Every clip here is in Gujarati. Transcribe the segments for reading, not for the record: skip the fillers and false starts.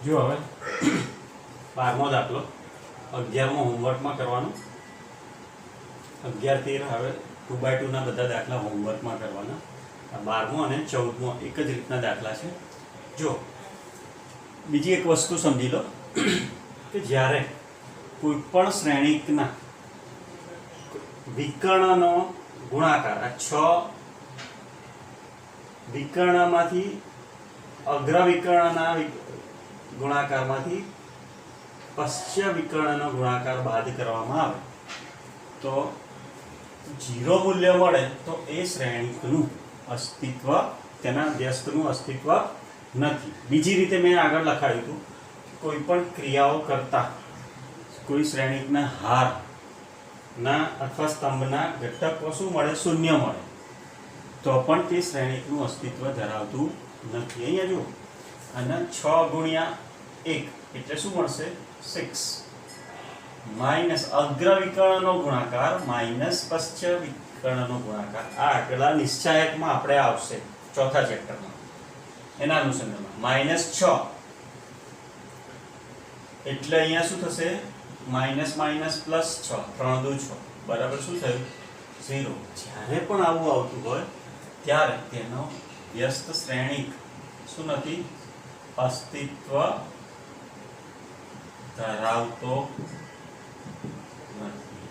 જો હવે 12મો દાખલો 11મો હોમવર્કમાં કરવાનો. 11 13 હવે 2x2 ના બધા દાખલા હોમવર્કમાં કરવાના. આ 12મો અને 14મો એક જ રીતના દાખલા છે. જો બીજી એક વસ્તુ સમજી લો કે જ્યારે કોઈ પણ શ્રેણિકના વિકર્ણનો ગુણાકાર, આ 6 વિકર્ણમાંથી અગ્ર વિકર્ણના ગુણાકારમાંથી પશ્ચ વિકર્ણનો ગુણાકાર બાદ કરવામાં આવે તો 0 મૂલ્ય મળે તો એ શ્રેણિકનું અસ્તિત્વ, તેના વ્યસ્તનું અસ્તિત્વ નથી. બીજી રીતે મેં આગળ લખાયું હતું, કોઈ પણ ક્રિયાઓ કરતા કોઈ શ્રેણિકના હારના અથવા સ્તંભના ઘટકો શું મળે? શૂન્ય મળે. તો પણ તે શ્રેણિકનું અસ્તિત્વ ધરાવતું નથી. અહીંયા જુઓ, અને 6 ગુણ્યા 1 એટલે શું મળશે? 6 માઇનસ અગ્ર વિકર્ણનો ગુણાકાર માઇનસ પશ્ચ વિકર્ણનો ગુણાકાર. આ આગલા નિશ્ચાયકમાં આપણે આવશે ચોથા ચેપ્ટરમાં, એના અનુસંધાનમાં -6 એટલે અહીંયા શું થશે? માઇનસ માઇનસ પ્લસ 6, 3 દુ 6 બરાબર શું થયું? 0. જ્યારે પણ આવું આવતું હોય ત્યારે તેનો વ્યસ્ત શ્રેણિક શું નથી? અસ્તિત્વ ધરાવતો નથી.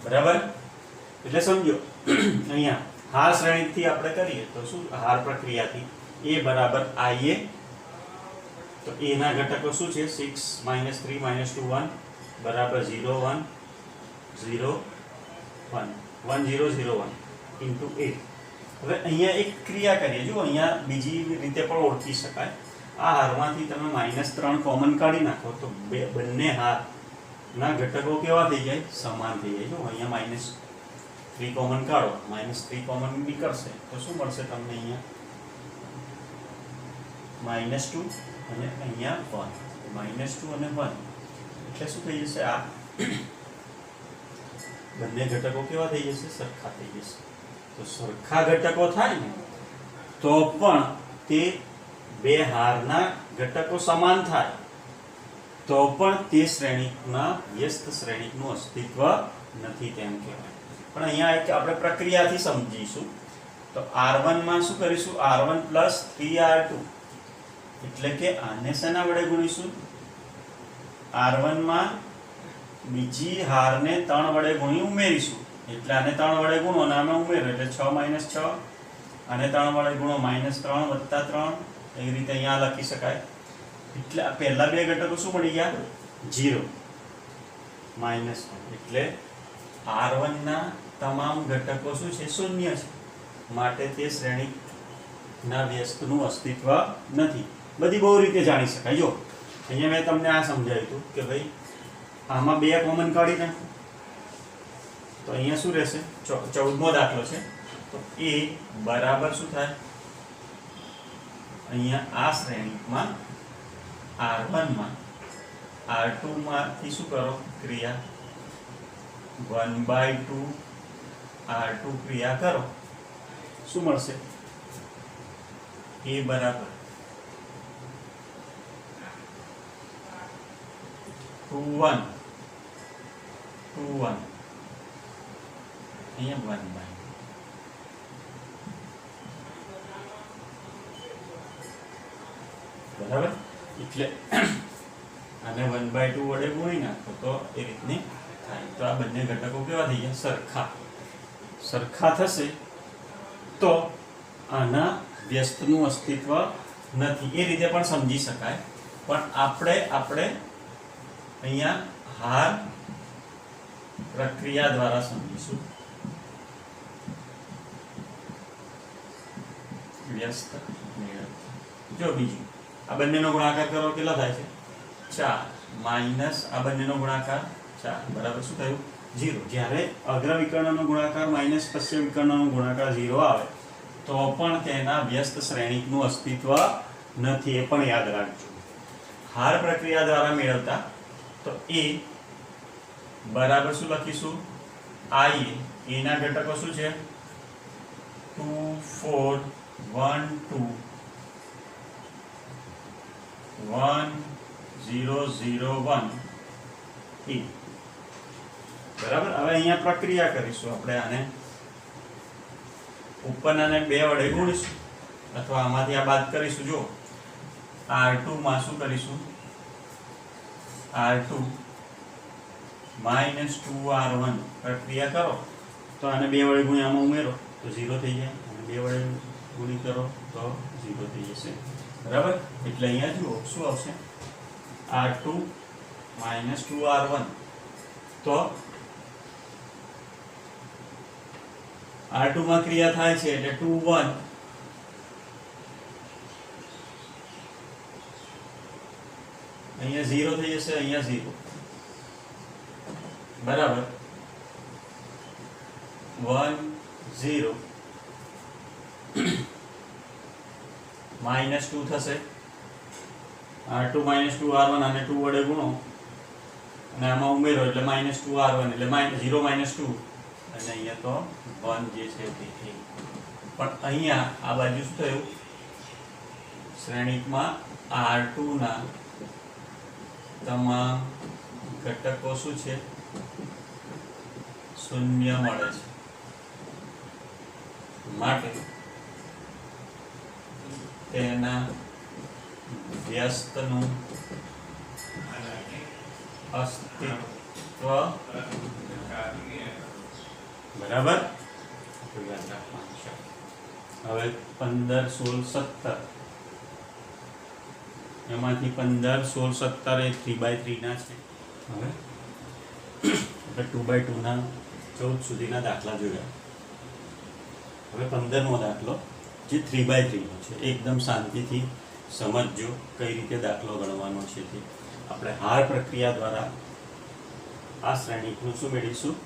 બરાબર? એટલે સમજો, અહીંયા હાર શ્રેણિકથી આપણે કરીએ તો શું? હાર પ્રક્રિયાથી a બરાબર ia, તો a ના ઘટકો શું છે? 6 -3 -2 1 બરાબર 0 1 0 1 1 0 0 1 into a. હવે અહીંયા એક ક્રિયા કરીએ. જો અહીંયા બીજી રીતે પણ ઓળખી શકાય. આ હારમાંથી તમે -3 કોમન કાઢી નાખો તો બંને હારના ઘટકો કેવા થઈ જાય? સમાન થઈ જાય. જો અહીંયા -3 કોમન કાઢો, -3 કોમન નીકળશે તો શું મળશે તમને? અહીંયા -2 અને અહીંયા 1, -2 અને 1 એટલે શું થઈ જશે? આ બંને ઘટકો કેવા થઈ જશે? સરખા થઈ જશે. તો સરખા ઘટકો થાય ને તો પણ તે બે હારના ઘટકો સમાન થાય તો પણ તે શ્રેણિકના વ્યસ્ત શ્રેણિકનું અસ્તિત્વ નથી તેમ કહેવાય. પણ અહીંયા એક આપણે પ્રક્રિયાથી સમજીશું. તો R1 માં શું કરીશું? R1 + 3R2 એટલે કે આને શેના વડે ગુણીશું? R1 માં બીજી હારને 3 વડે ગુણી ઉમેરીશું. એટલે આને 3 વડે ગુણો અને આમાં ઉમેરો એટલે 6 - 6, આને 3 વડે ગુણો -3 + 3. એવી રીતે અહીંયા લખી શકાય. એટલે આ પહેલા બે ઘટકો શું મળી ગયા? 0 -1. એટલે R1 ના તમામ ઘટકો શું છે? શૂન્ય છે. માટે તે શ્રેણિકના વ્યસ્તનું અસ્તિત્વ નથી. બધી બહુ રીતે જાણી શકાય. જો અહીંયા મેં તમને આ સમજાવ્યું હતું કે ભાઈ આમાં 2 કોમન કાઢી નાખો તો અહીંયા શું રહેશે? 14મો દાખલો છે. તો a બરાબર શું થાય? અહીંયા આ શ્રેણિકમાં R1 માં R2 માંથી શું કરો? ક્રિયા 1/2 R2 ક્રિયા કરો. શું મળશે? a બરાબર 2 1 2 1 અહીંયા 1/2 બરાબર. એટલે આને 1/2 વડે ગુણી નાખો તો એ રીતની થાય. તો આ બંને ઘટકો કેવા થઈ ગયા? સરખા. સરખા થશે તો આના વ્યસ્તનું અસ્તિત્વ નથી. એ રીતે પણ સમજી શકાય. પણ આપણે અહીંયા હાર પ્રક્રિયા દ્વારા સમજીશું. વ્યસ્ત મેળવવું. જો બીજું આ બંનેનો ગુણાકાર કરો કેટલા થાય છે? 4 માઇનસ આ બંનેનો ગુણાકાર 4 બરાબર શું થયું? 0. જ્યારે અગ્ર વિકર્ણનો ગુણાકાર માઇનસ પશ્ચ વિકર્ણનો ગુણાકાર 0 આવે તો પણ તેના વ્યસ્ત શ્રેણિકનું અસ્તિત્વ નથી. એ પણ યાદ રાખજો. હાર પ્રક્રિયા દ્વારા મેળવતા તો a બરાબર શું લખીશું? i. a ના ઘટકો શું છે? 2 4 1 2 1 0 0 1 e બરાબર. હવે અહીંયા પ્રક્રિયા કરીશું આપણે. આને ઉપરનાને 2 વડે ગુણીશું અથવા આમાંથી આ બાદ કરીશું. જો r2 માં શું કરીશું, r2 -2r1 પ્રક્રિયા કરો તો આને 2 વડે ગુણ્યા આમાં ઉમેરો તો 0 થઈ જાય, અને 2 વડે ગુણી કરો તો 0 થઈ જશે. બરાબર. એટલે અહીંયા જુઓ શું આવશે, r2 -2r1. તો r2 માં ક્રિયા થાય છે એટલે 2 1 અહીંયા 0 થઈ જશે, અહીંયા 0. બરાબર. 1 0 -2 થશે. r2 -2r1 અને 2 વડે ગુણો અને આમાં ઉમેરો એટલે -2r1 એટલે 0 - 2 અને અહીંયા તો 1 જે છે તે 1. પણ અહીંયા આ બાજુ શું થયું, શ્રેણીકમાં r2 ના તમામ ઘટકો શું છે, શૂન્ય મળે છે. માટે તેના વ્યસ્તનું અસ્તિત્વ બરાબર. હવે 15 16 17 એમાંથી 15 16 17 એ 3/3 ના છે. હવે આપણે 2/2 ના 14 સુધીના દાખલા જોયા. હવે 15મો દાખલો જે 3/3 નો છે. એકદમ શાંતિથી સમજજો કઈ રીતે દાખલો ગણવાનો છે તે. આપણે હાર પ્રક્રિયા દ્વારા આ શ્રેણીકનું શું મેળવીશું,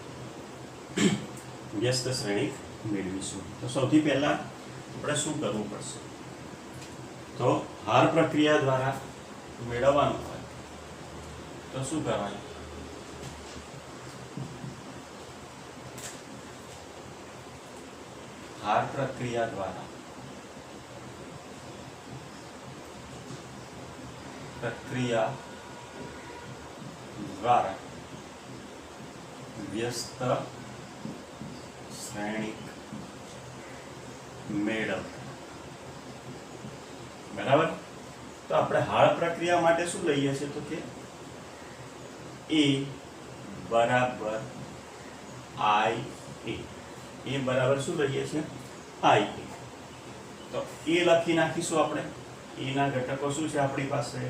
વ્યસ્ત શ્રેણીક મેળવીશું. તો સૌથી પહેલા આપણે શું કરવું પડશે, તો હાર પ્રક્રિયા દ્વારા મેળવવાનું હોય તો શું કરવાનું, હાર પ્રક્રિયા દ્વારા વ્યસ્ત શ્રેણીક મેળવ. બરાબર. તો આપણે હાર પ્રક્રિયા માટે શું લઈએ છીએ, તો કે a બરાબર i a બરાબર શું લઈએ છીએ, i. તો a લખી નાખીશું આપણે. a ના ઘટકો શું છે આપણી પાસે,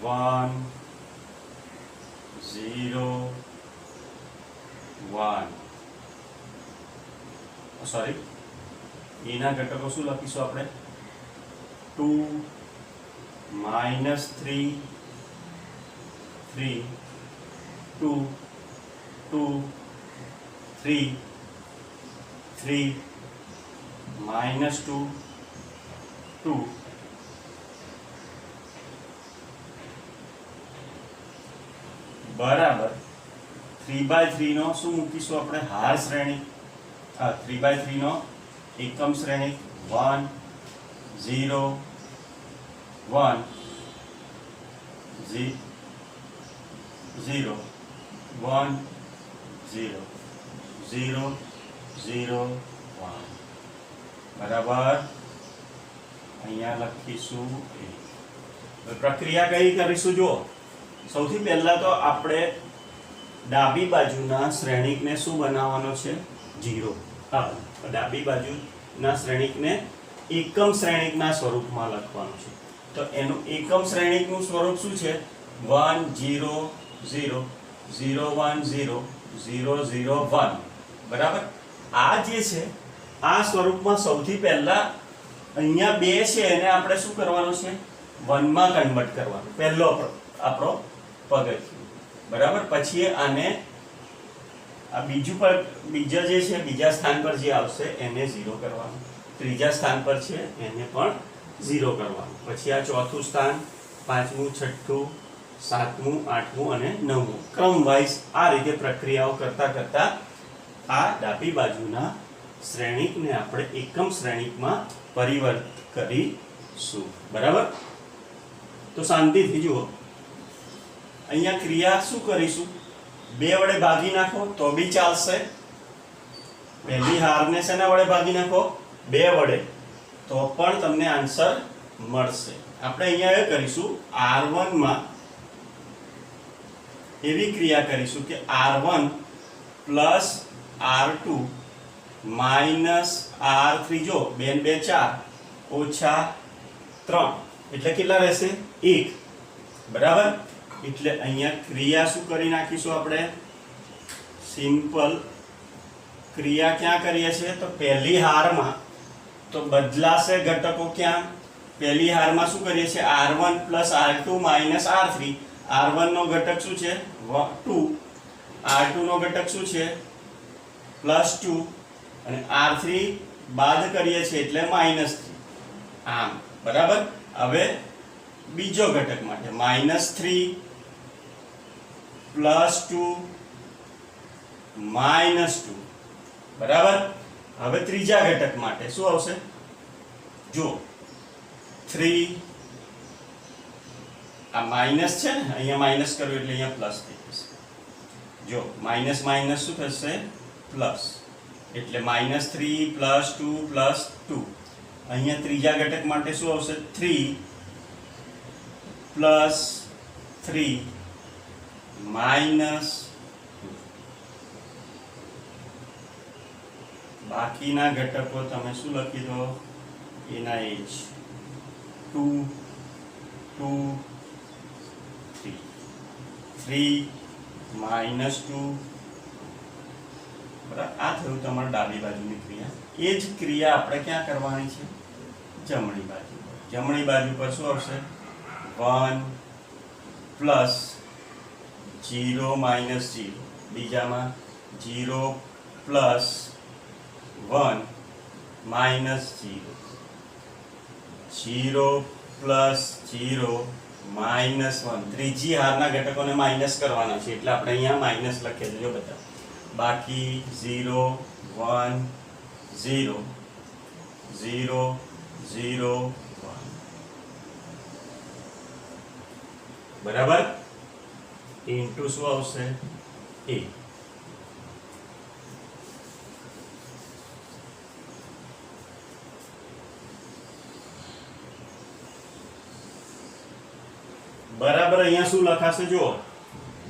1 0 1 સોરી e ના ઘટકો શું લખીશું આપણે, 2 -3 3 2 2 3 3 -2 2 બરાબર 3/3 નો શું મૂકીશું આપણે, હાર શ્રેણી. 3/3 નો એકમ શ્રેણી 1 0 1 0 1 0 0 0 1 બરાબર. અહીંયા લખીશું પ્રક્રિયા કઈ કરીશું, જો સૌથી પહેલા તો આપણે ડાબી બાજુના શ્રેણીકને શું બનાવવાનો છે, 0. ડાબી બાજુના શ્રેણીકને એકમ શ્રેણીકના સ્વરૂપમાં લખવાનું છે. તો એનું એકમ શ્રેણીકનું સ્વરૂપ શું છે, 1 0 0 0 1 0 0 0 1. બરાબર. આ જે છે આ સ્વરૂપમાં સૌથી પહેલા અહીંયા 2 છે એને આપણે શું કરવાનું છે, 1 માં કન્વર્ટ કરવાનું. પહેલો આપણો પગથિયું. બરાબર. પછી આને આ બીજા જે છે બીજા સ્થાન પર જે આવશે એને 0 કરવાનું, ત્રીજા સ્થાન પર છે એને પણ 0 કરવાનું. પછી આ ચોથું સ્થાન, પાંચમું, છઠ્ઠું, સાતમું, આઠમું અને નવમું ક્રમ વાઇઝ આ રીતે પ્રક્રિયાઓ કરતા કરતા આ ડાબી બાજુના શ્રેણીકને આપણે એકમ શ્રેણીકમાં પરિવર્ત કરીશું. બરાબર? તો શાંતિથી જુઓ, અહીંયા ક્રિયા શું કરીશું? 2 વડે ભાગી નાખો તો બી ચાલશે. પહેલી હારને શેના વડે ભાગી નાખો? 2 વડે, તો પણ તમને આન્સર મળશે. આપણે અહીંયા એ કરીશું, R1 માં એવી ક્રિયા કરીશું કે R1 plus R2 minus R3, જો 2 ને 2 4 ઓછા 3 એટલે કેટલા રહેશે? 1. બરાબર? એટલે અહીંયા ક્રિયા શું કરી નાખીશું આપણે? સિમ્પલ ક્રિયા ક્યાં કરીએ છીએ? તો પહેલી હારમાં તો બદલાશે ઘટકો. ક્યાં? પહેલી હારમાં શું કરીએ છીએ? R1 plus R2 minus R3. R1 નો ઘટક શું છે? 2. R2 નો ઘટક શું છે? +2. અને R3 બાદ કરીએ છીએ એટલે -3. આમ. બરાબર? હવે બીજો ઘટક માટે -3 +2 -2. બરાબર? હવે ત્રીજા ઘટક માટે શું આવશે? જો 3, આ માઈનસ છે ને, અહીંયા માઈનસ કર્યું એટલે અહીંયા પ્લસ થઈ જશે. જો માઈનસ માઈનસ શું થશે? પ્લસ. એટલે -3 +2 +2. અહીંયા ત્રીજા ઘટક માટે શું આવશે? 3 +3 -2. બાકીના ઘટકો તમે શું લખી દો? એના એ જ 2 2 3 3 -2. બરાબર? આ થયું તમારી ડાબી બાજુની ક્રિયા. એ જ ક્રિયા આપણે ક્યાં કરવાની છે? જમણી બાજુ. જમણી બાજુ પર શું આવશે? 1 પ્લસ 0 -0. બીજામાં 0 પ્લસ 1 -0. 0 પ્લસ 0 -1. ત્રીજી હારના ઘટકોને માઇનસ કરવાના છે એટલે આપણે અહીંયા માઇનસ લખી દેજો બધા. બાકી 0 1 0 0 0 1. બરાબર? ઇન્ટુ શું આવશે? a. બરાબર? અહીંયા શું લખાશે? જો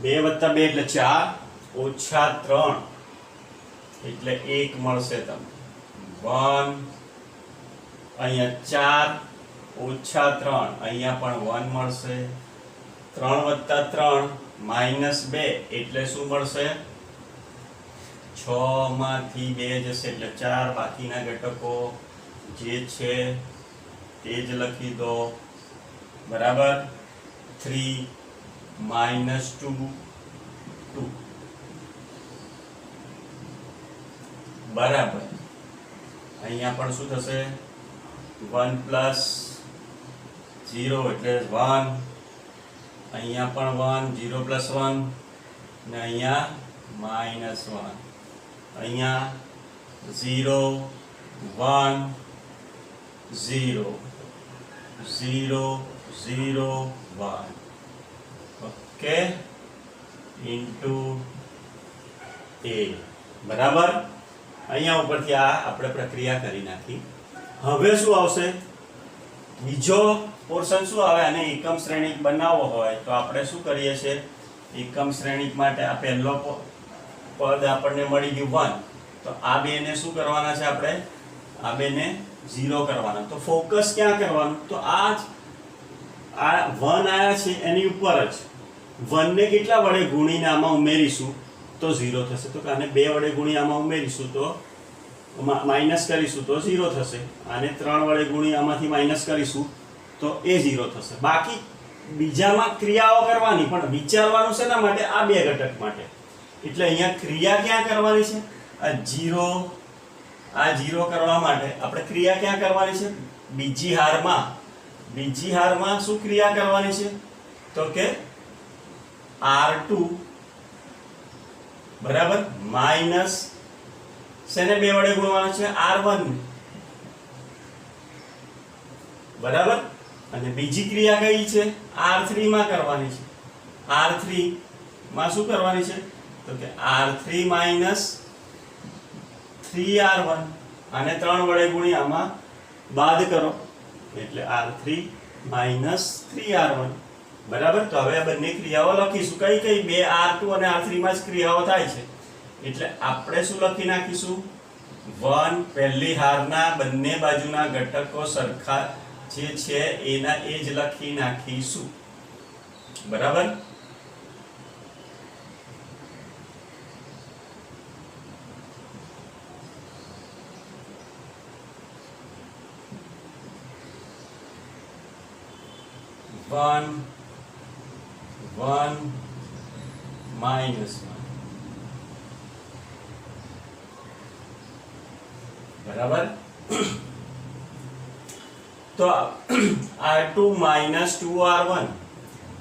2 + 2 એટલે 4 ઓછા 3 એટલે 1 મળશે તમને. 1 અહીંયા 4 ઓછા 3 અહીંયા પણ 1 મળશે. 3 + 3 -2 એટલે શું મળશે? 6 માંથી 2 જશે એટલે 4. બાકીના ઘટકો જે છે તે જ લખી દો. બરાબર? 3 -2 2. બરાબર? અહીંયા પણ શું થશે? 1 + 0 એટલે 1. અહીંયા પણ 1 0 + 1 ને અહીંયા -1. અહીંયા 0 1 0 0 0 1. ઓકે? Into a. બરાબર? અહીંયા ઉપરથી આ આપણે પ્રક્રિયા કરી નાખી. હવે શું આવશે? બીજો પોર્શન શું આવે? આને એકમ શ્રેણિક બનાવવો હોય તો આપણે શું કરીએ છીએ? એકમ શ્રેણિક માટે આ પહેલો પદ આપણને મળી ગયું 1. તો આ બેને શું કરવાના છે આપણે? આ બેને 0 કરવાના. તો ફોકસ ક્યાં કરવાનું? તો આ 1 આયા છે એની ઉપર જ 1 ને કેટલા વડે ગુણીને આમાં ઉમેરીશું તો 0 થશે. તો આને 2 વડે ગુણી આમાં ઉમેરીશું તો માઈનસ કરીશું તો 0 થશે. આને 3 વડે ગુણી આમાંથી માઈનસ કરીશું તો એ 0 થશે. બાકી બીજામાં ક્રિયાઓ કરવાની, પણ વિચારવાનું શેના માટે? આ 2 ઘટક માટે. એટલે અહીંયા ક્રિયા ક્યાં કરવાની છે? આ 0 કરવા માટે આપણે ક્રિયા ક્યાં કરવાની છે? બીજી હારમાં. બીજી હારમાં શું ક્રિયા કરવાની છે? તો કે R2 બરાબર માઈનસ શેને 2 વડે ગુણવાના છે? R1. બરાબર. અને બીજી ક્રિયા કઈ છે? R3 માં કરવાની છે. R3 માં શું કરવાની છે? તો કે R3 minus 3R1 આને 3 વડે ગુણી આમાં બાદ કરો એટલે R3 minus 3R1. બરાબર. તો હવે આ બંને ક્રિયાઓ લખીશું. કઈ કઈ? બે R2 અને R3 માં જ ક્રિયાઓ થાય છે એટલે આપણે શું લખી નાખીશું? 1 પહેલી હારના બંને બાજુના ઘટકો સરખા જે છે એના એ જ લખી નાખીશું. બરાબર. One minus 1. બરાબર. તો R2 minus 2R1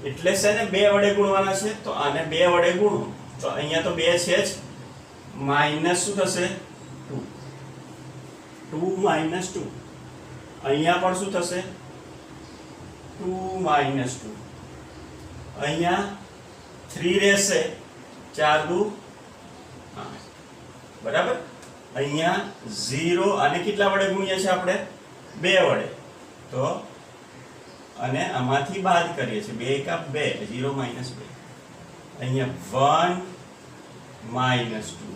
એટલે છે ને 2 વડે ગુણવાના છે. તો આને 2 વડે ગુણો તો અહીંયા તો 2 છે જ. માઈનસ શું થશે? 2. 2 minus 2. અહીંયા પણ શું થશે? 2 minus 2. અહીંયા 3 રહેશે. 4 દુ 8. બરાબર. અહીંયા 0 અને કેટલા વડે ગુણીએ છે આપણે? 2 વડે. તો અને આમાંથી બાદ કરીએ છીએ. 2 એકા 2, 0 minus 2. અહીંયા 1 minus 2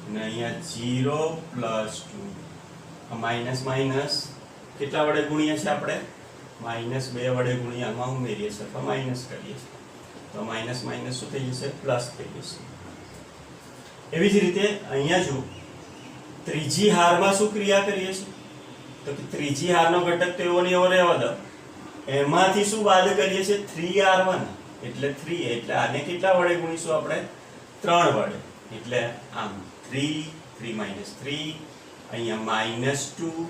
અને અહીંયા 0 plus 2. આ માઈનસ માઈનસ કેટલા વડે ગુણીએ છીએ આપણે? -2 વડે ગુણી આમાં ઉમેરીએ છીએ અથવા માઈનસ કરીએ છીએ. તો માઈનસ માઈનસ શું થઈ જશે? પ્લસ થઈ જશે. એવી જ રીતે અહીંયા જો ત્રીજી હારમાં શું ક્રિયા કરીએ છીએ? તો કે ત્રીજી હારનો ઘટક તો એવો ને એવો રહેવા દો. એમાંથી શું બાદ કરીએ છીએ? 3R1 એટલે 3 એટલે આને કેટલા વડે ગુણીશું આપણે? 3 વડે. એટલે આમ 3 minus 3 અહીંયા -2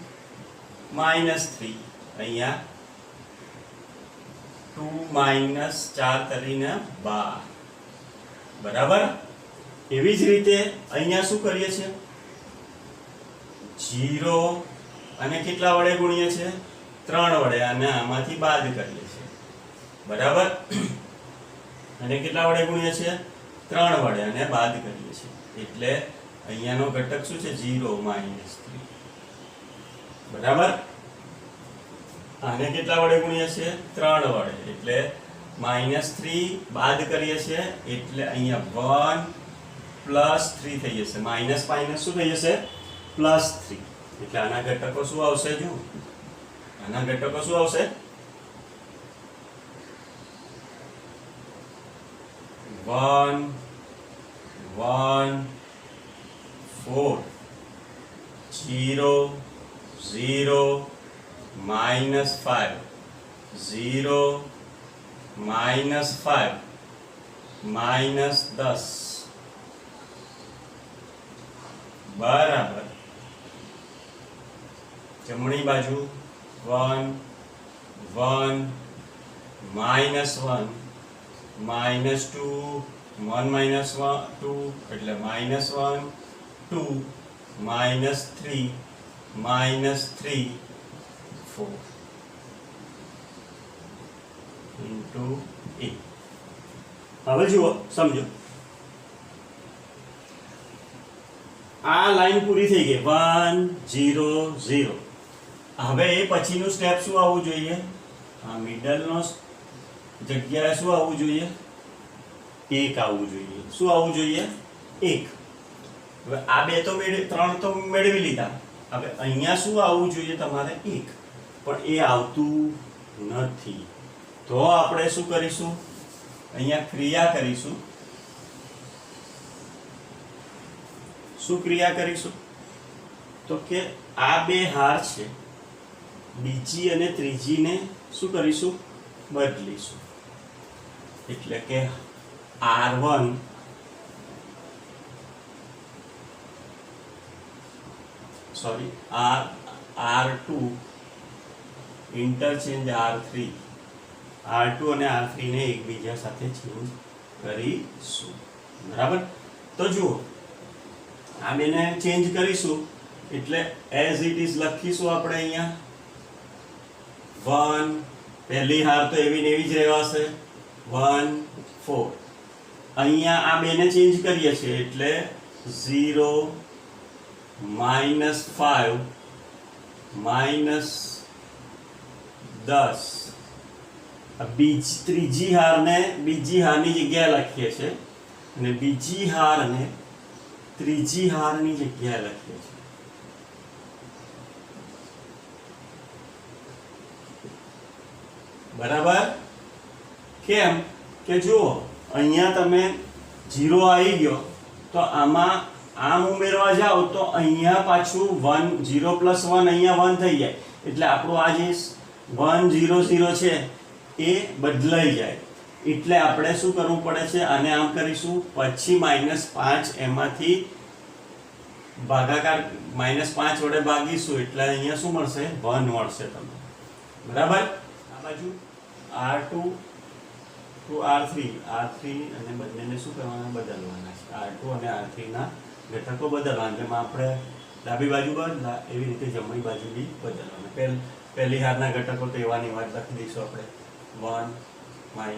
-3 અહીંયા 2 minus 4 કરીને 12. બરાબર. એવી જ રીતે અહીંયા શું કરીએ છીએ? 0 અને કેટલા વડે ગુણીએ છીએ? 3 વડે અને આમાંથી બાદ કરીએ છીએ. બરાબર. અને કેટલા વડે ગુણીએ છીએ? 3 વડે અને બાદ કરીએ છીએ. એટલે અહીંયાનો ઘટક શું છે? 0 minus 3. બરાબર. આને કેટલા વડે ગુણીએ છીએ? 3 વડે એટલે -3 બાદ કરીએ છીએ એટલે અહીંયા 1 plus 3 થઈ જશે. માઈનસ માઈનસ શું થઈ જશે? +3. એટલે આના ઘટકો શું આવશે? જો આના ઘટકો શું આવશે? 1 1 4 0 0 -5 0 -5 -10. બરાબર. જમણી બાજુ 1 1 -1 -2 1 minus 2 એટલે -1 2 -3 -3 4 into a. હવે જુઓ સમજો આ લાઈન પૂરી થઈ ગઈ 1 0 0. હવે એ પછીનું સ્ટેપ શું આવવું જોઈએ? આ મિડલનો જગ્યાએ શું આવવું જોઈએ? 1 આવવું જોઈએ. શું આવવું જોઈએ? 1. હવે આ બે તો 3 તો મેળવી લીધા. હવે અહીંયા શું આવવું જોઈએ તમારે? 1. પણ એ આવતું નથી. તો આપણે શું કરીશું? અહીંયા ક્રિયા કરીશું. શું ક્રિયા કરીશું? તો કે આ બે હાર છે બીજી અને ત્રીજીને શું કરીશું? બદલીશું. એટલે કે R1 sorry R2 interchange R3 અને R3 ને એકબીજા સાથે ચેન્જ કરીશું. બરાબર. તો જુઓ આ બેને ચેન્જ કરીશું એટલે એઝ ઇટ ઇઝ લખીશું આપણે અહીંયા 1 પહેલી હાર તો એવી ને એવી જ રહેવાશે 1 4 અહીંયા આ બેને ચેન્જ કરીએ છીએ એટલે 0 -5 -10 ત્રીજી હારને બીજી હારની જગ્યાએ લખીએ છીએ અને બીજી હારને ત્રીજી હારની જગ્યાએ લખીએ છીએ. બરાબર? કેમ કે જુઓ અહીંયા તમે 0 આવી ગયો તો આમાં આમ ઉમેરવા જાઓ તો અહીંયા પાછું 1 0 + 1 અહીંયા 1 થઈ જાય એટલે આપણું આ જે 1 0 0 છે એ બદલાઈ જાય એટલે આપણે શું કરવું પડે છે આને આમ કરીશું પછી -5 એમાંથી ભાગાકાર -5 વડે ભાગીશું એટલે અહીંયા શું મળશે 1 મળશે તમને. બરાબર? આ બાજુ r2 to r3 અને બંનેને શું કરવાના બદલવાના છે r2 અને r3 ના ઘટકો બદલવાના જેમાં આપણે ડાબી બાજુ બદલા એવી રીતે જમણી બાજુ બી બદલવાના. પહેલી હારના ઘટકો તો એવાની વાત લખી દઈશું આપણે 1 - -1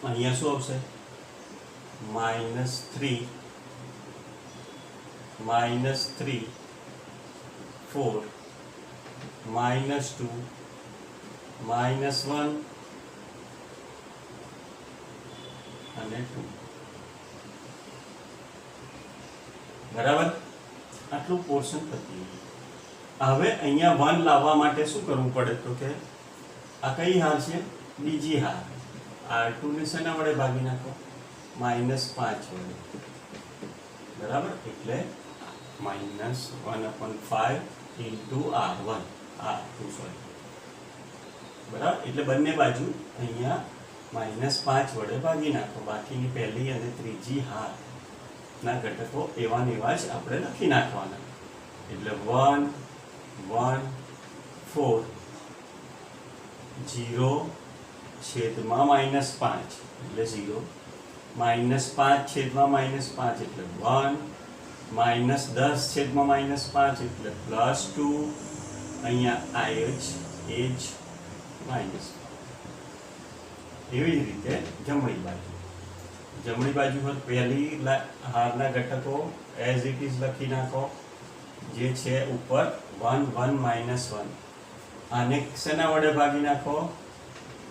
અહીંયા શું આવશે -3 -4 -2 -1 અને 2. બરાબર? આટલું પોર્શન પતી ગયું. હવે અહીંયા 1 લાવવા માટે શું કરવું પડે તો કે આ કઈ હાર છે બીજી હાર r2 ને શેના વડે ભાગી નાખો -5 વડે. બરાબર? એટલે -1/5 into r1 r2 સોરી. બરાબર? એટલે બંને બાજુ અહીંયા -5 વડે ભાગી નાખો. બાકીની પહેલી અને ત્રીજી હાર ના ઘટકો એવા ને એવા જ આપણે લખી નાખવાના. એટલે 1 1 4 0 છેદમાં -5 એટલે 0 -5 છેદમાં -5 એટલે 1 -10 છેદમાં -5 એટલે +2 અહીંયા એ જ -5. એવી જ રીતે જમણી બાજુ પર પહેલી હારના ઘટકો એઝ ઇટ ઇઝ લખી નાખો જે છે ઉપર 1 1 -1 આને શેના વડે ભાગી નાખો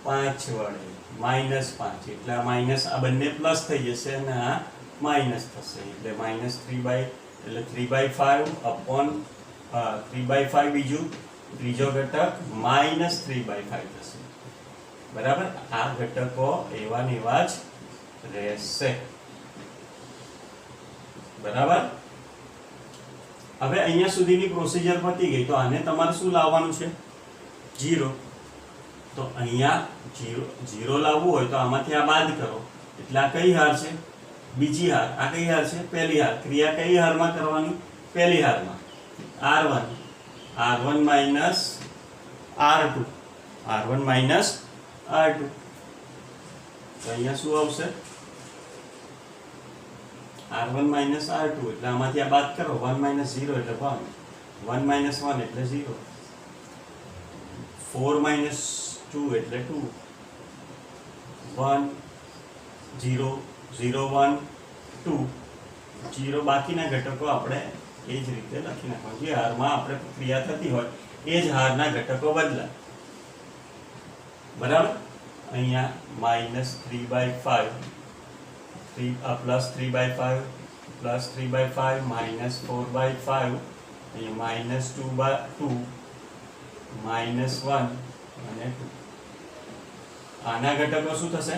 5 વડે -5 એટલે આ માઈનસ આ બંને પ્લસ થઈ જશે અને આ માઈનસ થશે એટલે -3/5 upon 3/5 બીજું ત્રીજો ઘટક -3/5 થશે. બરાબર? આ ઘટકો એવા ને એવા જ રહેશે. બરાબર? હવે અહીંયા સુધીની પ્રોસિજર પતી ગઈ તો આને તમારે શું લાવવાનું છે 0. તો અહીંયા 0 લાવવું હોય તો આમાંથી આ બાદ કરો એટલે આ કઈ હાર છે બીજી હાર. આ કઈ હાર છે પહેલી હાર. ક્રિયા કઈ હારમાં કરવાની પહેલી હારમાં r1 r1 r2 તો અહીંયા શું આવશે r1 r2 એટલે આમાંથી આ બાદ કરો 1 - 0 એટલે 1 1 - 1 એટલે 0 4 - 2 એટલે 2 1 0 0 1 2 0 બાકીના ઘટકો આપણે એ જ રીતે લખી નાખવાનું. જે હારમાં આપણે ક્રિયા થતી હોય એ જ હારના ઘટકો બદલાય. બરાબર? અહીંયા -3/5 +3/5 +3/5 -4/5 અહીંયા -2/2 -1 અને 2. આના ઘટકો શું થશે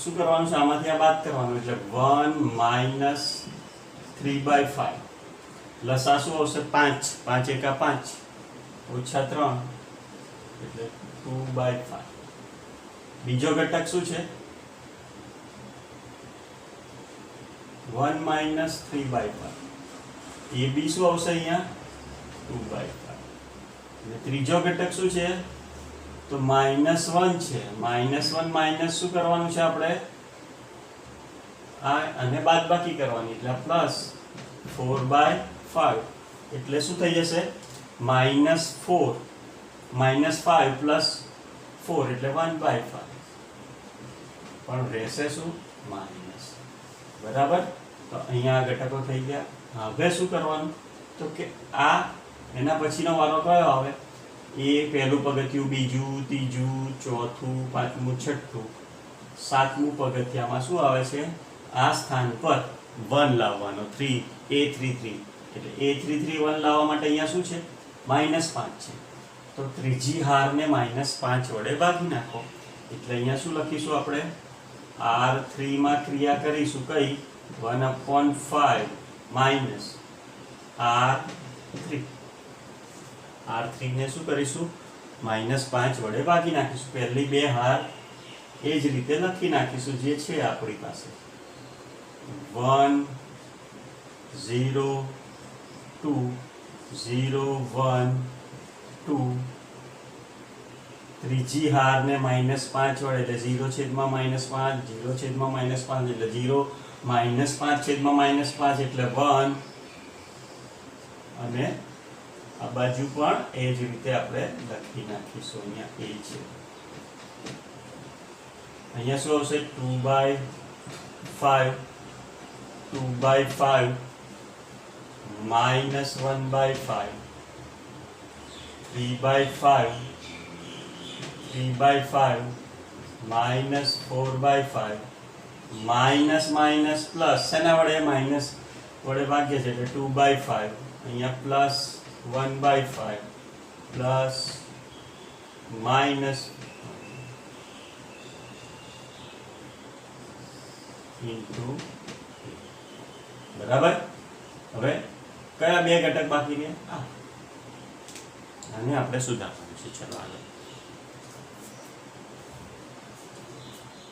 શું કરવાનું છે આમાંથી આ બાદ કરવાનું એટલે 1 - 3/5 પ્લસ આ શું આવશે 5 5 × 5 -3 એટલે 2/5. બીજો ઘટક શું છે 1 - 3/5 એ બી શું આવશે અહીંયા 2/5. અને ત્રીજો ઘટક શું છે તો -1 છે. -1 માઈનસ શું કરવાનું છે આપણે આ અને બાદબાકી કરવાની એટલે +4/5 એટલે શું થઈ જશે -4 -5 પ્લસ 4 એટલે 1/5 પણ રહેશે શું માઇનસ. બરાબર. તો અહીંયા આ ઘટકો થઈ ગયા. હવે શું કરવાનું તો કે આ એના પછીનો વારો કયો આવે એ પહેલું પગથિયું, બીજું, ત્રીજું, ચોથું, પાંચમું, છઠ્ઠું, સાતમું પગથિયામાં શું આવે છે આ સ્થાન પર 1 લાવવાનો. 3 A33 એટલે A33 1 લાવવા માટે અહીંયા શું છે -5 છે. તો ત્રીજી હારને -5 વડે ભાગી નાખો એટલે અહીંયા શું લખીશું આપણે R3 માં ક્રિયા કરીશું કઈ 1/5 માઇનસ R3. R3 ને શું કરીશું -5 વડે ભાગી નાખીશું. પહેલી બે હાર એ જ રીતે લખી નાખીશું જે છે આપણી પાસે 1 0 2 0 1 2. ત્રીજી હારને -5 વડે એટલે 0/-5 0/-5 એટલે 0 -5/-5 એટલે 1 અને આ બાજુ પણ એ જ રીતે આપણે લખી નાખીશું. અહીંયા એ છે. અહીંયા શું આવશે 2/5 2/5 -1/5 3/5 3/5 -4/5 માઇનસ માઇનસ પ્લસ શેના વડે માઇનસ વડે ભાગ્ય છે એટલે 2/5 અહીંયા પ્લસ 1/5 પ્લસ માઇનસ ઇન્ટુ. બરાબર. હવે કયા બે ઘટક બાકી રહ્યા આને આપણે સુધારવાનું છે. ચલો આગળ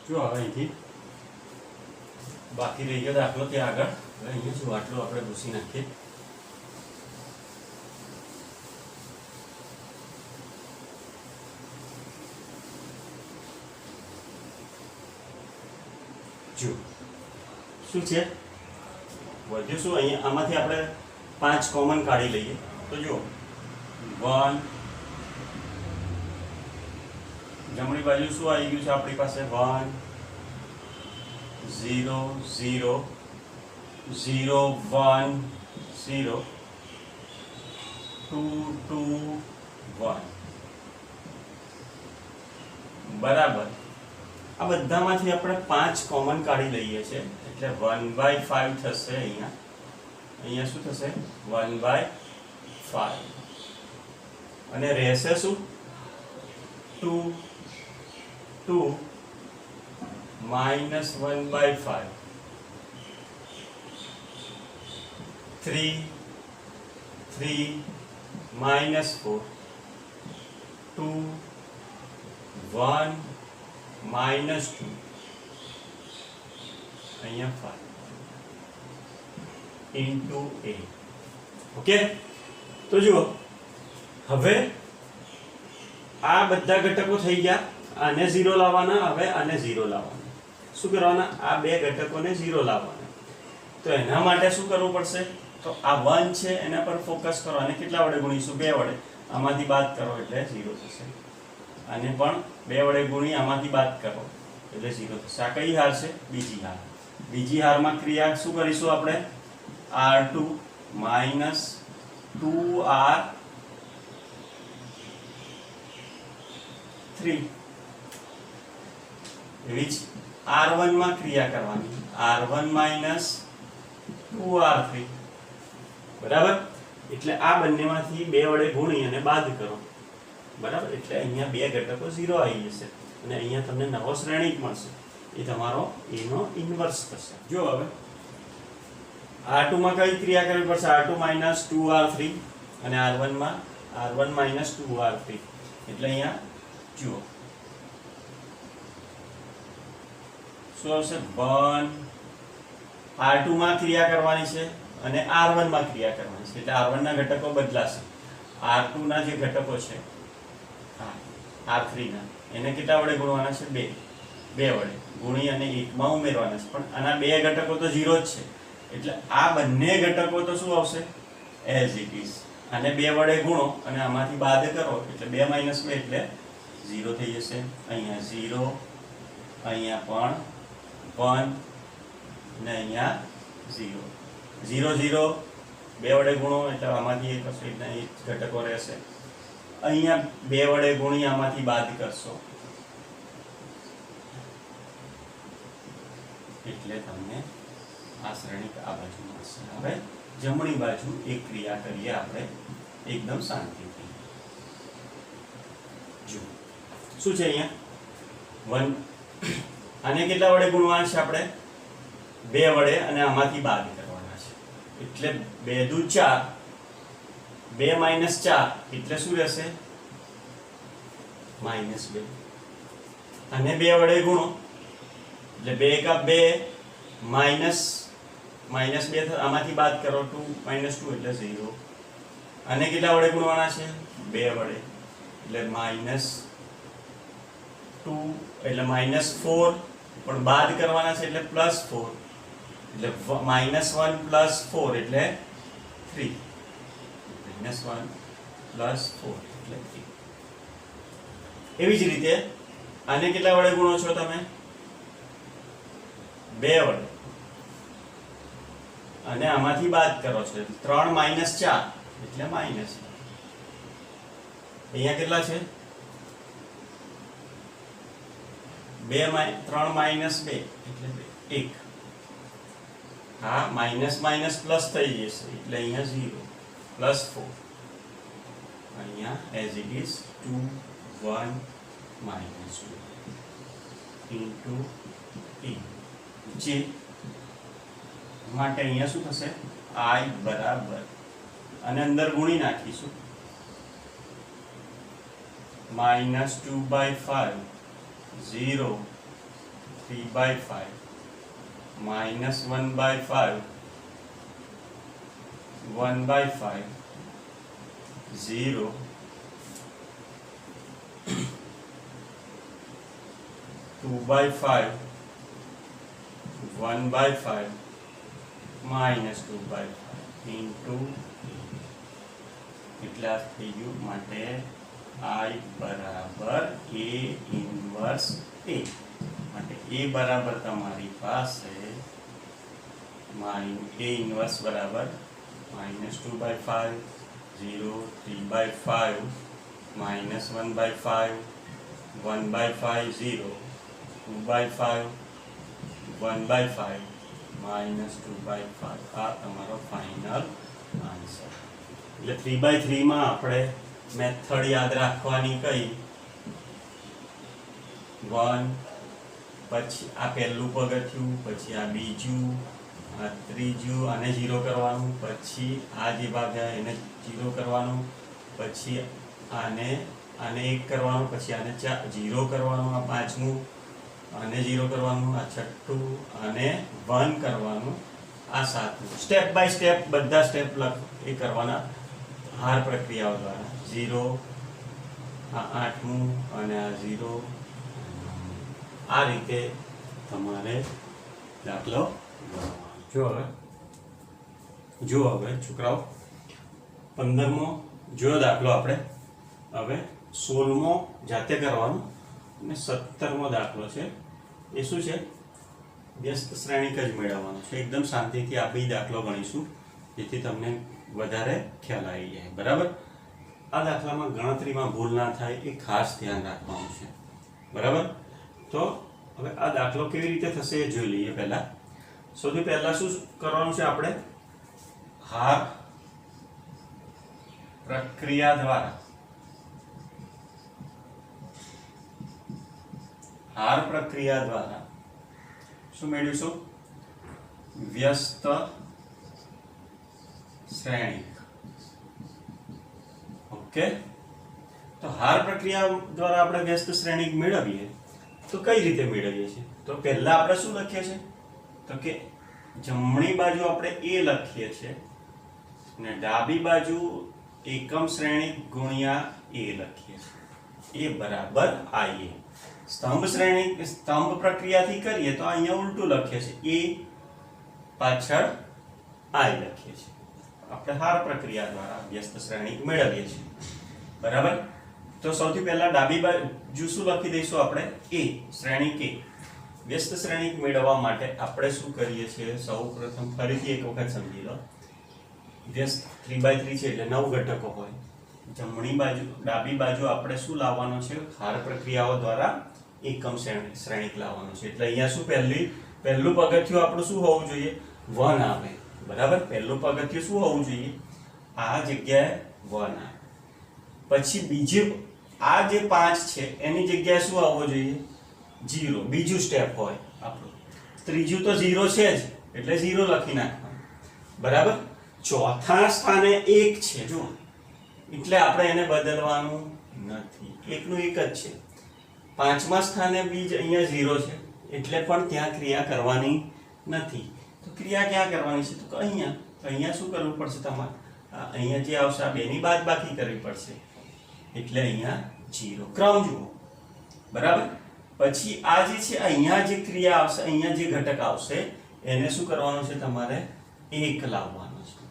જો હવે અહીંથી બાકી રહી ગયો દાખલો ત્યાં આગળ. હવે અહીંયા શું આટલું આપણે ભૂસી નાખીએ. જો શું છે વધ્યું શું અહીંયા આમાંથી આપણે 5 કોમન કાઢી લઈએ તો જો 1 જમણી બાજુ શું આવી ગયું છે આપણી પાસે 1 0 0 0 1 0 2 2 1 બરાબર. આ બધામાંથી આપણે 5 કોમન કાઢી લઈએ છીએ એટલે 1/5 થશે. અહીંયા શું થશે 1/5 અને રહેશે શું 2 2 -1/5 3 3 -4 2 1 -2 અહીંયા 5 ઇન્ટુ a. ઓકે. તો જુઓ હવે આ બધા ઘટકો થઈ ગયા. આને 0 લાવવાના. હવે આને 0 લાવવાના. શું કરવાના આ બે ઘટકોને 0 લાવવાના. તો એના માટે શું કરવું પડશે તો આ 1 છે એના પર ફોકસ કરો. અને કેટલા વડે ગુણીશું 2 વડે. આમાંથી બાદ કરો એટલે 0 થશે. આને પણ 2 વડે ગુણી આમાંથી બાદ કરો એટલે 0 થશે. આ કઈ હાર છે બીજી હાર. બીજી હારમાં ક્રિયા શું કરીશું આપણે R2 -2R3 એવી જ R1 માં ક્રિયા કરવાની R1 -2R3 બરાબર. એટલે આ બંનેમાંથી 2 વડે ગુણી અને બાદ કરો. બરાબર. એટલે અહીંયા બે ઘટકો 0 આવી જશે અને અહીંયા તમને નવો શ્રેણિક મળશે. એ તમારો a નો ઇન્વર્સ થશે. જો હવે R2 માં કઈ ક્રિયા કરવી પડશે R2 -2R3 અને R1 માં R1 -2R3 એટલે અહીંયા જુઓ શું આવશે 1 R2 માં ક્રિયા કરવાની છે અને R1 માં ક્રિયા કરવાની છે એટલે R1 ના ઘટકો બદલાશે. R2 ના જે ઘટકો છે R3 ના એને કેટલા વડે ગુણવાના છે 2 વડે ગુણી અને 1 માં ઉમેરવાના છે. પણ આના બે ઘટકો તો 0 જ છે એટલે આ બંને ઘટકો તો શું આવશે as it is. આને 2 વડે ગુણો અને આમાંથી બાદ કરો એટલે 2 - 2 એટલે 0 થઈ જશે. અહીંયા 0, અહીંયા પણ 1 ને અહીંયા 0. 0 0 2 વડે ગુણો એટલે આમાંથી એક હશે એટલે અહીં ઘટકો રહેશે. અહીંયા 2 વડે ગુણી આમાંથી બાદ કરશો એટલે તમને આ શ્રેણિક આ બાજુ મળશે. હવે જમણી બાજુ એક ક્રિયા કરીએ આપણે એકદમ શાંતિથી. જો શું છે અહીંયા 1. આને કેટલા વડે ગુણવાના છે આપણે? 2 વડે અને આમાંથી બાદ કરવાના છે એટલે 2 દુ 4, 2 - 4 એટલે શું રહેશે? -2. અને 2 વડે ગુણો એટલે 2 × 2 -2 આમાંથી બાદ કરો 2 - 2 એટલે 0. અને કેટલા વડે ગુણવાના છે? 2 વડે એટલે -2 એટલે -4 પણ બાદ કરવાના છે એટલે +4 એટલે -1 + 4 એટલે 3. -1 + 4 એટલે 3. એવી જ રીતે આને કેટલા વડે ગુણો છો તમે? 2 વડે અને આમાંથી બાદ કરો છો 3 - 4 એટલે -. અહીંયા કેટલા છે? 3 - 2 એટલે 1. હા માઇનસ પ્લસ થઈ જશે એટલે અહીંયા 0 +4. અહીંયા as it is 2 1 -2 into e જે માટે અહીંયા શું થશે? I બરાબર અને અંદર ગુણી નાખીશું -2/5 0 3/5 -1/5 1/5 0 2/5 1/5 -2/5 ઇન્ટુ એટલા થઈ ગયું માટે I બરાબર A ઇન્વર્સ A માટે A બરાબર તમારી પાસે A ઇન્વર્સ બરાબર -2/5 0 3/5 -1/5 1/5 0 2/5 1/5 -2/5 આ તમારો ફાઇનલ આન્સર. એટલે 3/3 માં આપણે મેથડ યાદ રાખવાની કઈ 1 પછી આ પહેલું પગથિયું પછી આ બીજું આ ત્રીજું આને 0 કરવાનું પછી આ જે ભાગ એને 0 કરવાનું પછી આને 1 કરવાનું પછી આને 0 કરવાનું આ પાંચમું આને 0 કરવાનું આ છઠ્ઠું અને 1 કરવાનું આ સાતમું. સ્ટેપ બાય સ્ટેપ બધા સ્ટેપ એ કરવાના હાર પ્રક્રિયાઓ દ્વારા 0 આ આઠમું અને આ 0 આ રીતે તમારે દાખલો જો હવે છોકરાઓ 15મો જો દાખલો આપણે હવે 16મો જાતે કરવાનો અને 17મો દાખલો છે એ શું છે? વ્યસ્ત શ્રેણિક જ મેળવવાનો છે. એકદમ શાંતિથી આ બે દાખલો ગણીશું જેથી તમને વધારે ખ્યાલ આવી જાય. બરાબર? આ દાખલામાં ગણતરીમાં ભૂલ ના થાય એ ખાસ ધ્યાન રાખવાનું છે. બરાબર? તો હવે આ દાખલો કેવી રીતે થશે એ જોઈ લઈએ. પહેલા સૌથી પહેલા શું કરવાનું છે? આપણે હાર પ્રક્રિયા દ્વારા શું મેળવીશું? વ્યસ્ત શ્રેણિક. ઓકે, તો હાર પ્રક્રિયા દ્વારા આપણે વ્યસ્ત શ્રેણિક મેળવીએ તો કઈ રીતે મેળવીએ છીએ? તો પહેલા આપણે શું લખીએ છીએ? તો કે જમણી બાજુ આપણે a લખીએ છીએ અને ડાબી બાજુ એકમ શ્રેણિક ગુણ્યા a લખીએ છીએ. a બરાબર ia. સ્તંભ પ્રક્રિયાથી કરીએ તો અહીંયા ઉલટું લખીએ છીએ, a પાછળ i લખીએ છીએ. આપણે હાર પ્રક્રિયા દ્વારા વ્યસ્ત શ્રેણિક મેળવીએ છીએ. બરાબર. તો સૌથી પહેલા ડાબી બાજુ શું લખી દઈશું આપણે? a, શ્રેણિક a. વ્યસ્ત શ્રેણિક મેળવવા માટે આપણે શું કરીએ છીએ? સૌપ્રથમ ફરીથી એક વખત સમજી લો. વ્યસ્ત 3/3 છે એટલે 9 ઘટકો હોય. જમણી બાજુ ડાબી બાજુ આપણે શું લાવવાનું છે? હાર પ્રક્રિયાઓ દ્વારા એકમ શ્રેણિક લાવવાનું છે. એટલે અહીંયા શું પહેલું પગથિયું આપણું શું હોવું જોઈએ? 1 આવે. બરાબર. પહેલું પગથિયું શું હોવું જોઈએ? આ જગ્યાએ 1 આવે. પછી બીજું આ જે 5 છે એની જગ્યાએ શું આવવો જોઈએ? 0. બીજું સ્ટેપ હોય આપણું. ત્રીજું તો 0 છે જ એટલે 0 લખી નાખવાનું. બરાબર. ચોથા સ્થાને 1 છે જો, એટલે આપણે એને બદલવાનું નથી. એકનું એક જ છે. પાંચમા સ્થાને બીજ અહીંયા 0 છે એટલે પણ ત્યાં ક્રિયા કરવાની નથી. તો ક્રિયા ક્યાં કરવાની છે? તો અહીંયા. તો અહીંયા શું કરવું પડશે તમારે? અહીંયા જે આવશે આ બેની બાદબાકી કરવી પડશે. એટલે અહીંયા 0. ક્રમ જુઓ. બરાબર. પછી આ જે છે અહીંયા જે ક્રિયા આવશે, અહીંયા જે ઘટક આવશે એને શું કરવાનું છે તમારે? 1 લાવવાનું છે.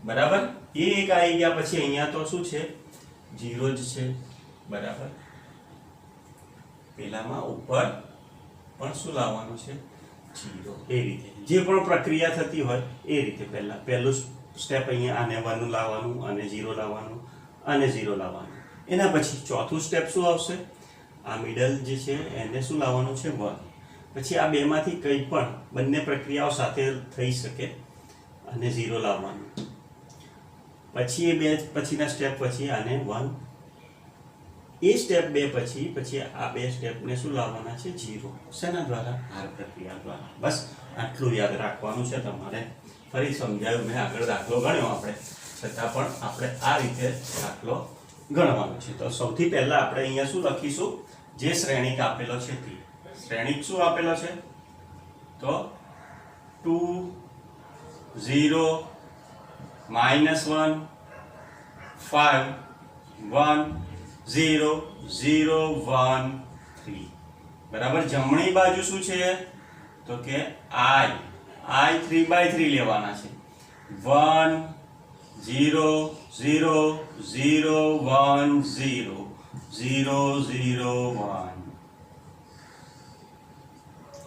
બરાબર. એ 1 આવી ગયા પછી અહીંયા તો શું છે? 0 જ છે. બરાબર. પેલામાં ઉપર પણ શું લાવવાનું છે? 0. એ રીતે જે પણ પ્રક્રિયા થતી હોય એ રીતે પહેલું સ્ટેપ અહીંયા આને 1 લાવવાનું, અને 0 લાવવાનું, અને 0 લાવવાનું. એના પછી ચોથું સ્ટેપ શું આવશે? આ મિડલ જે છે એને શું લાવવાનું છે? 1. પછી આ બેમાંથી કંઈ પણ બંને પ્રક્રિયાઓ સાથે થઈ શકે અને 0 લાવવાનું. પછી એ બે પછીના સ્ટેપ પછી આને 1. એ સ્ટેપ 2 પછી આ બે સ્ટેપને શું લાવવાના છે? 0. શેના દ્વારા? હાર પ્રક્રિયા દ્વારા. બસ આટલું યાદ રાખવાનું છે તમારે. ફરી સમજાયું મેં, આગળ દાખલો ગણ્યો આપણે, છતાં પણ આપણે આ રીતે દાખલો ગણવાનો છે. તો સૌથી પહેલા આપણે અહીંયા શું લખીશું? જે શ્રેણિક આપેલો છે તે. શ્રેણિક શું આપેલો છે? તો 2 0 -1 5 1 0 0 1 3. બરાબર. જમણી બાજુ શું છે? તો કે i 3/3 લેવાના છે. 1 0 0 0 1 0 0 0 1.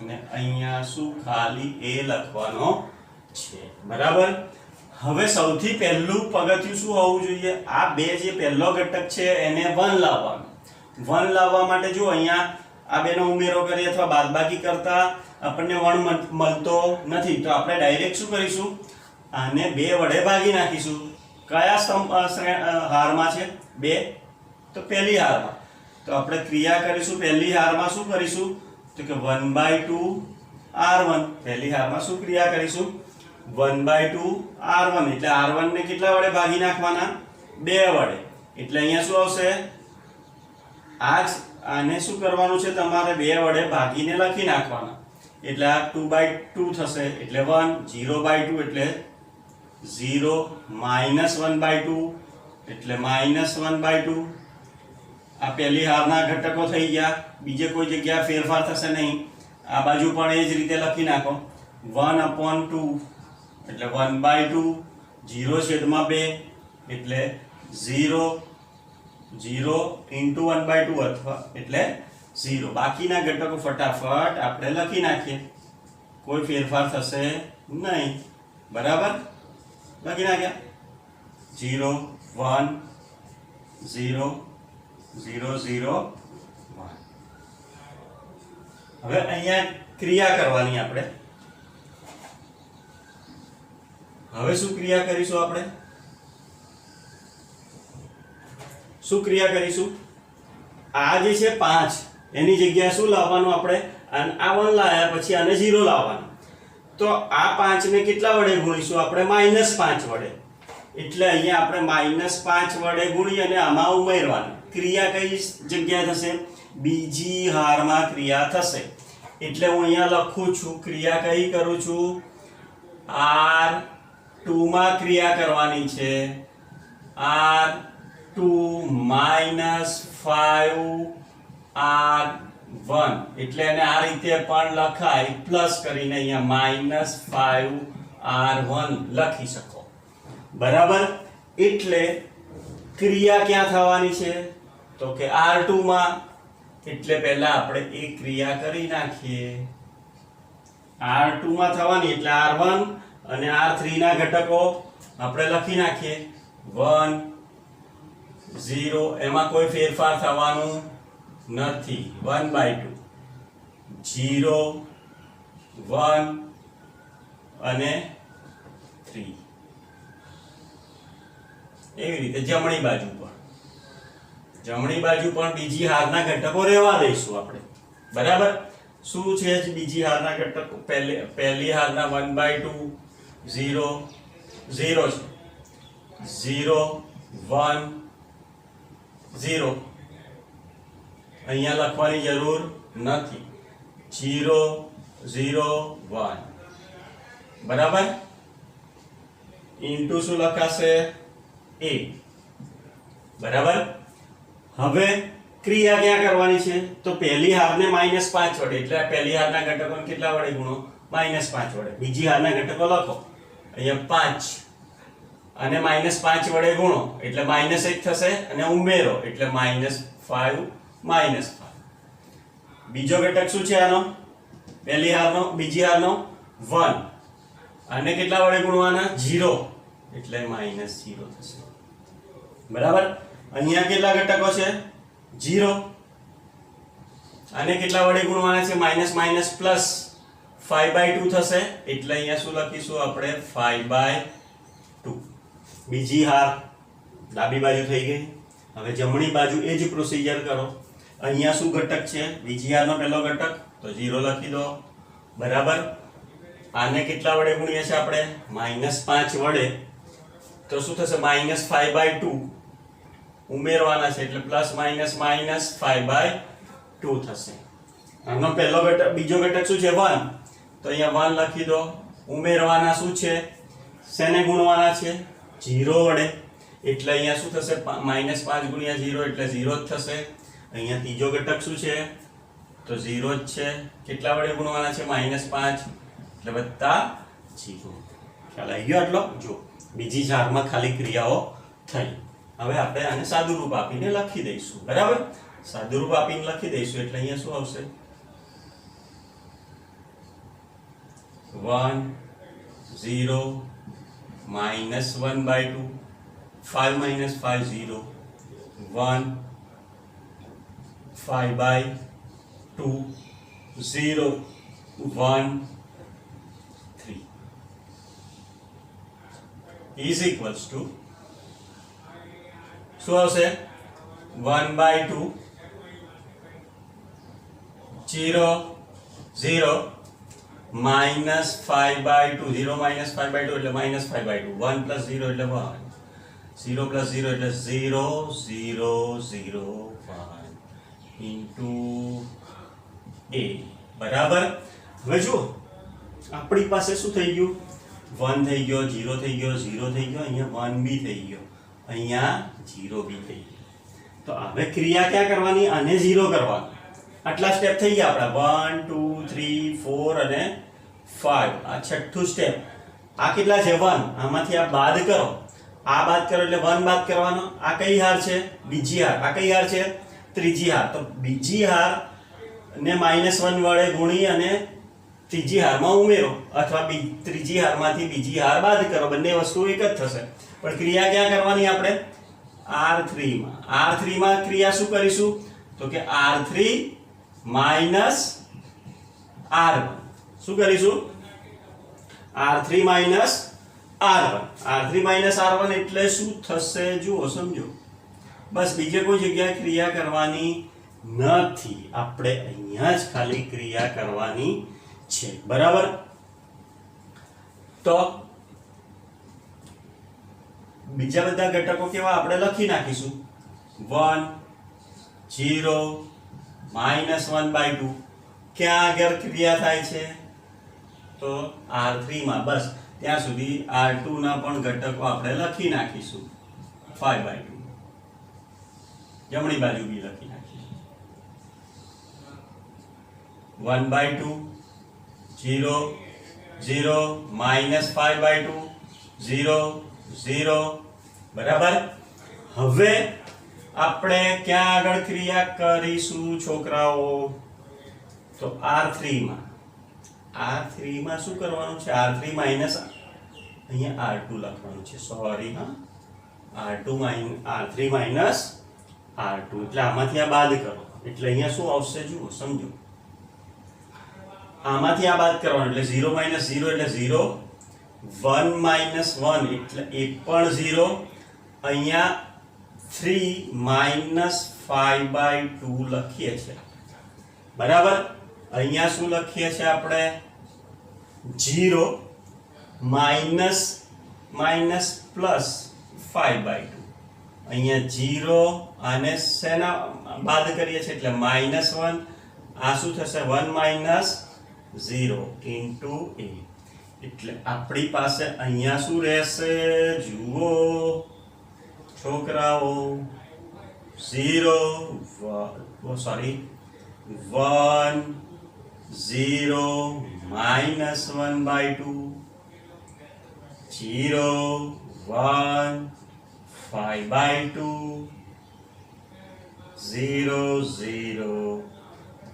અને અહીંયા શું? ખાલી a લખવાનો છે. બરાબર. હવે સૌથી પહેલું પગથિયું શું હોવું જોઈએ? આ બે જે પહેલો ઘટક છે એને 1 લાવવાનું. 1 લાવવા માટે જો અહીંયા આ બેનો ઉમેરો કરીએ અથવા બાદબાકી કરતા આપણને 1 મળતો નથી, તો આપણે ડાયરેક્ટ શું કરીશું? આને 2 વડે ભાગી નાખીશું. કયા હારમાં છે? 2. તો પહેલી હારમાં. તો આપણે ક્રિયા કરીશું. પહેલી હારમાં શું કરીશું? તો કે 1/2 r1. પહેલી હારમાં શું ક્રિયા કરીશું? 1/2 r1. એટલે r1 ને કેટલા વડે ભાગી નાખવાના? 2 વડે. એટલે અહીંયા શું આવશે? આને શું કરવાનું છે તમારે? 2 વડે ભાગીને લખી નાખવાના. એટલે આ 2/2 થશે એટલે 1. 0/2 એટલે 0. -1/2 એટલે -1/2. આ પહેલી હારના ઘટકો થઈ ગયા. બીજે કોઈ જગ્યાએ ફેરફાર થશે નહીં. આ બાજુ પણ એ જ રીતે લખી નાખો. 1/2 એટલે 1/2. 0/2 એટલે 0 0 × 1/2 અથવા એટલે 0. બાકીના ઘટકો ફટાફટ આપણે લખી નાખીએ. કોઈ ફેરફાર થશે નહીં. બરાબર. લખી નાખ્યા. 0 1 0 0 0 1. હવે અહીંયા ક્રિયા કરવાની આપણે. હવે શું ક્રિયા કરીશું આપણે? શું ક્રિયા કરીશું? આ જે છે 5 એની જગ્યાએ શું લાવવાનું આપણે? આ 1 લાવ્યા પછી આને 0 લાવવાનું. તો આ 5 ને કેટલા વડે ગુણીશું આપણે? -5 વડે. એટલે અહીંયા આપણે -5 વડે ગુણી અને આમાં ઉમેરવાનું. ક્રિયા કઈ જગ્યાએ થશે? બીજી હારમાં ક્રિયા થશે. એટલે હું અહીંયા લખું છું, ક્રિયા કઈ કરું છું? r2 માં ક્રિયા કરવાની છે. r2 -5 r1. એટલે એને આ રીતે પણ લખાય, પ્લસ કરીને અહીંયા -5 r1 લખી શકો. બરાબર. એટલે ક્રિયા ક્યાં થવાની છે તો કે R2 માં. એટલે પહેલા આપણે એ ક્રિયા કરી નાખીએ. R2 માં થવાની એટલે R1 અને R3 ના ઘટકો આપણે લખી નાખીએ. 1 0 એમાં કોઈ ફેરફાર થવાનું નથી. 1/2 0 1 અને 3. એવી રીતે જમણી બાજુ પણ બીજી હારના ઘટકો રહેવા દઈશું આપણે. બરાબર. શું છે બીજી હારના ઘટકો? પહેલી હારના 1/2 0 0 છે. 0 1 0 અહીંયા લખવાની જરૂર નથી. 0 0 1 બરાબર. ઇન્ટુ શું લખાશે? a. બરાબર. હવે ક્રિયા ક્યાં કરવાની છે તો પહેલી હારને -5 વડે, એટલે પહેલી હારના ઘટકોને કેટલા વડે ગુણો? -5 વડે. બીજી હારના ઘટકો લખો. અહીંયા 5 અને -5 વડે ગુણો એટલે -1 થશે અને ઉમેરો એટલે -5 -5. બીજો ઘટક શું છે આનો? પહેલી હારનો, બીજી હારનો 1 અને કેટલા વડે ગુણવાના? 0 એટલે -0 થશે. બરાબર. અહીંયા કેટલા ઘટકો છે? 0 અને કેટલા વડે ગુણવાના છે? માઈનસ માઈનસ પ્લસ 5/2 થશે એટલે અહીંયા શું લખીશું આપણે? 5/2. બીજી હાર ડાબી બાજુ થઈ ગઈ. હવે જમણી બાજુ એ જ પ્રોસીજર કરો. અહીંયા શું ઘટક છે? બીજી હારનો પહેલો ઘટક તો 0 લખી દો. બરાબર. આને કેટલા વડે ગુણીએ છે આપણે? -5 વડે તો શું થશે? -5/2 ઉમેરવાના છે એટલે પ્લસ માઈનસ માઈનસ 5/2 થશે. આનો પહેલો ઘટક, બીજો ઘટક શું છે? 1 તો અહીંયા 1 લખી દો. ઉમેરવાના શું છે? શેને ગુણવાના છે? 0 વડે એટલે અહીંયા શું થશે? -5 ગુણ્યા 0 એટલે 0 જ થશે. અહીંયા ત્રીજો ઘટક શું છે? તો 0 જ છે. કેટલા વડે ગુણવાના છે? -5 એટલે વત્તા 0. ખ્યાલ આવી ગયો આટલો? જો બીજી ચારમાં ખાલી ક્રિયાઓ થઈ. હવે આપણે આને સાદું રૂપ આપીને લખી દઈશું. બરાબર. સાદું રૂપ આપીને લખી દઈશું એટલે અહીંયા શું આવશે? 1 0 -1/2 5 - 5 0 1 5/2 0 1 3 is equals to શું આવશે? 1/2 0 0 -5/2 0 -5/2 એટલે -5/2 1 + 0 એટલે 1 0 + 0 એટલે 0 0 0 1 into a. બરાબર. હવે જુઓ આપણી પાસે શું થઈ ગયું? 1 થઈ ગયો, 0 થઈ ગયો, 0 થઈ ગયો, અહીંયા 1 બી થઈ ગયો, અહીંયા 0 બી થઈ ગયો. તો હવે ક્રિયા ક્યાં કરવાની? આને 0 કરવાનું. આટલા સ્ટેપ થઈ ગયા આપણા 1 2 3 4 અને 5. આ છઠ્ઠું સ્ટેપ. આ કેટલા છે? 1. આમાંથી આ બાદ કરો. આ બાદ કરો એટલે 1 બાદ કરવાનો. આ કઈ હાર છે? બીજી હાર. આ કઈ હાર છે? ત્રીજી હાર. તો બીજી હાર ને -1 વડે ગુણી અને ત્રીજી હારમાં ઉમેરો અથવા ત્રીજી હારમાંથી બીજી હાર બાદ કરો. બંને વસ્તુ એક જ થશે. પણ ક્રિયા ક્યાં કરવાની આપણે? R3 માં. R3 માં ક્રિયા શું કરીશું? તો કે R3 માઈનસ R1. શું કરીશું? R3 minus R1. R3 minus R1 એટલે શું થશે? જુઓ, સમજો. બસ બીજે કોઈ જગ્યાએ ક્રિયા કરવાની નથી. આપણે અહીંયા જ ખાલી ક્રિયા કરવાની છે. બરાબર. તો બીજા બધા ઘટકો કેવા આપણે લખી નાખીશું. 1 0 -1/2 ક્યાં આગળ ક્રિયા થાય છે? તો R3 માં. બસ ત્યાં સુધી R2 ના પણ ઘટકો આપણે લખી નાખીશું. 5/2 જમણી બાજુ બી લખી નાખીશું. 1/2 0 0 -5/2 0 0 બરાબર. હવે આપણે ક્યાં આગળ ક્રિયા કરીશું છોકરાઓ? તો R3 માં. R3 માં શું કરવાનું છે? R3 માઈનસ અહીંયા R2 લખવાનું છે. સોરી હા, R3 માઈનસ R2 એટલે આમાંથી આ બાદ કરો એટલે અહીંયા શું આવશે જુઓ સમજો. આમાંથી આ બાદ કરવાનું એટલે 0 માઈનસ 0 એટલે 0, 1 માઈનસ 1 એટલે એ પણ 0, અહીંયા 3 માઈનસ 5/2 લખીએ છીએ બરાબર. અહીંયા શું લખીએ છીએ આપણે? 0 માઈનસ માઈનસ પ્લસ 5/2. અહીંયા 0 અને શેના બાદ કરીએ છીએ એટલે -1. આ શું થશે? 1 માઈનસ 0 ઇન્ટુ a. એટલે આપણી પાસે અહીંયા શું રહેશે જુઓ છોકરાઓ? 1 0 minus 1/2, 0 1 5/2, 0 0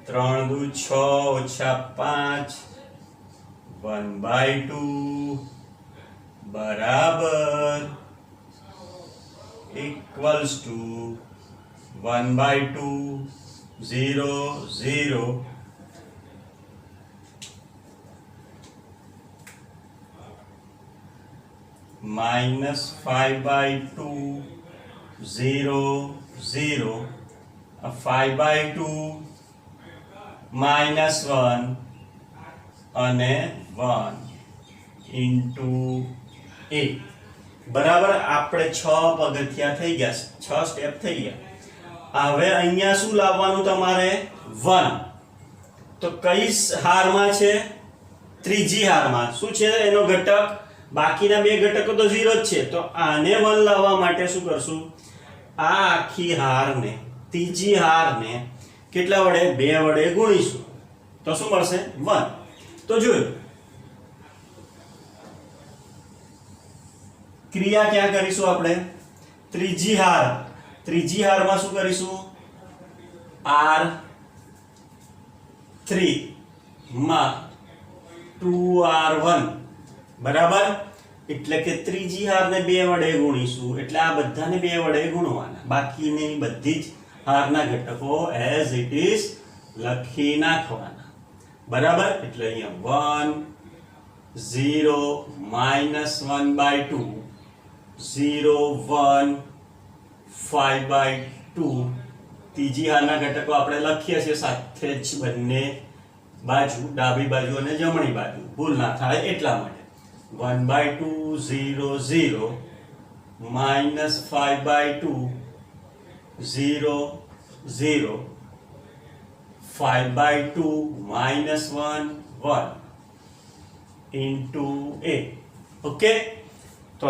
3 દુ 6 ઓછા 5 1/2 બરાબર equals to 1/2 0 0 minus 5/2 0 0 5/2 minus 1 અને 1 into a બરાબર. આપણે 6 પગથિયા થઈ ગયા, 6 સ્ટેપ થઈ ગયા. હવે અહીંયા શું લાવવાનું તમારે? 1. તો કઈ હારમાં છે? ત્રીજી હારમાં. શું છે એનો ઘટક? બાકીના બે ઘટકો તો 0 જ છે. તો આને 1 લાવવા માટે શું કરશું? આ આખી હારને, ત્રીજી હારને કેટલા વડે? 2 વડે ગુણીશું તો શું મળશે? 1. તો જોયું ક્રિયા ક્યાં કરીશું આપણે? ત્રીજી હાર. ત્રીજી હારમાં શું કરીશું? R3 માં 2R1 બરાબર. એટલે કે ત્રીજી હારને 2 વડે ગુણીશું એટલે આ બધાને 2 વડે ગુણવાના. બાકીની બધી જ હારના ઘટકો એઝ ઇટ ઇઝ લખી નાખવાના બરાબર. એટલે અહીંયા 1 0 minus 1/2 0 1 5/2. ત્રીજી હારના ઘટકો આપણે લખીએ છીએ સાથે જ બંને બાજુ, ડાબી બાજુ અને જમણી બાજુ, ભૂલ ના થાય એટલા માટે. 1/2 0 0 minus 5/2 0 0 5/2 minus 1 1 into a. Okay. તો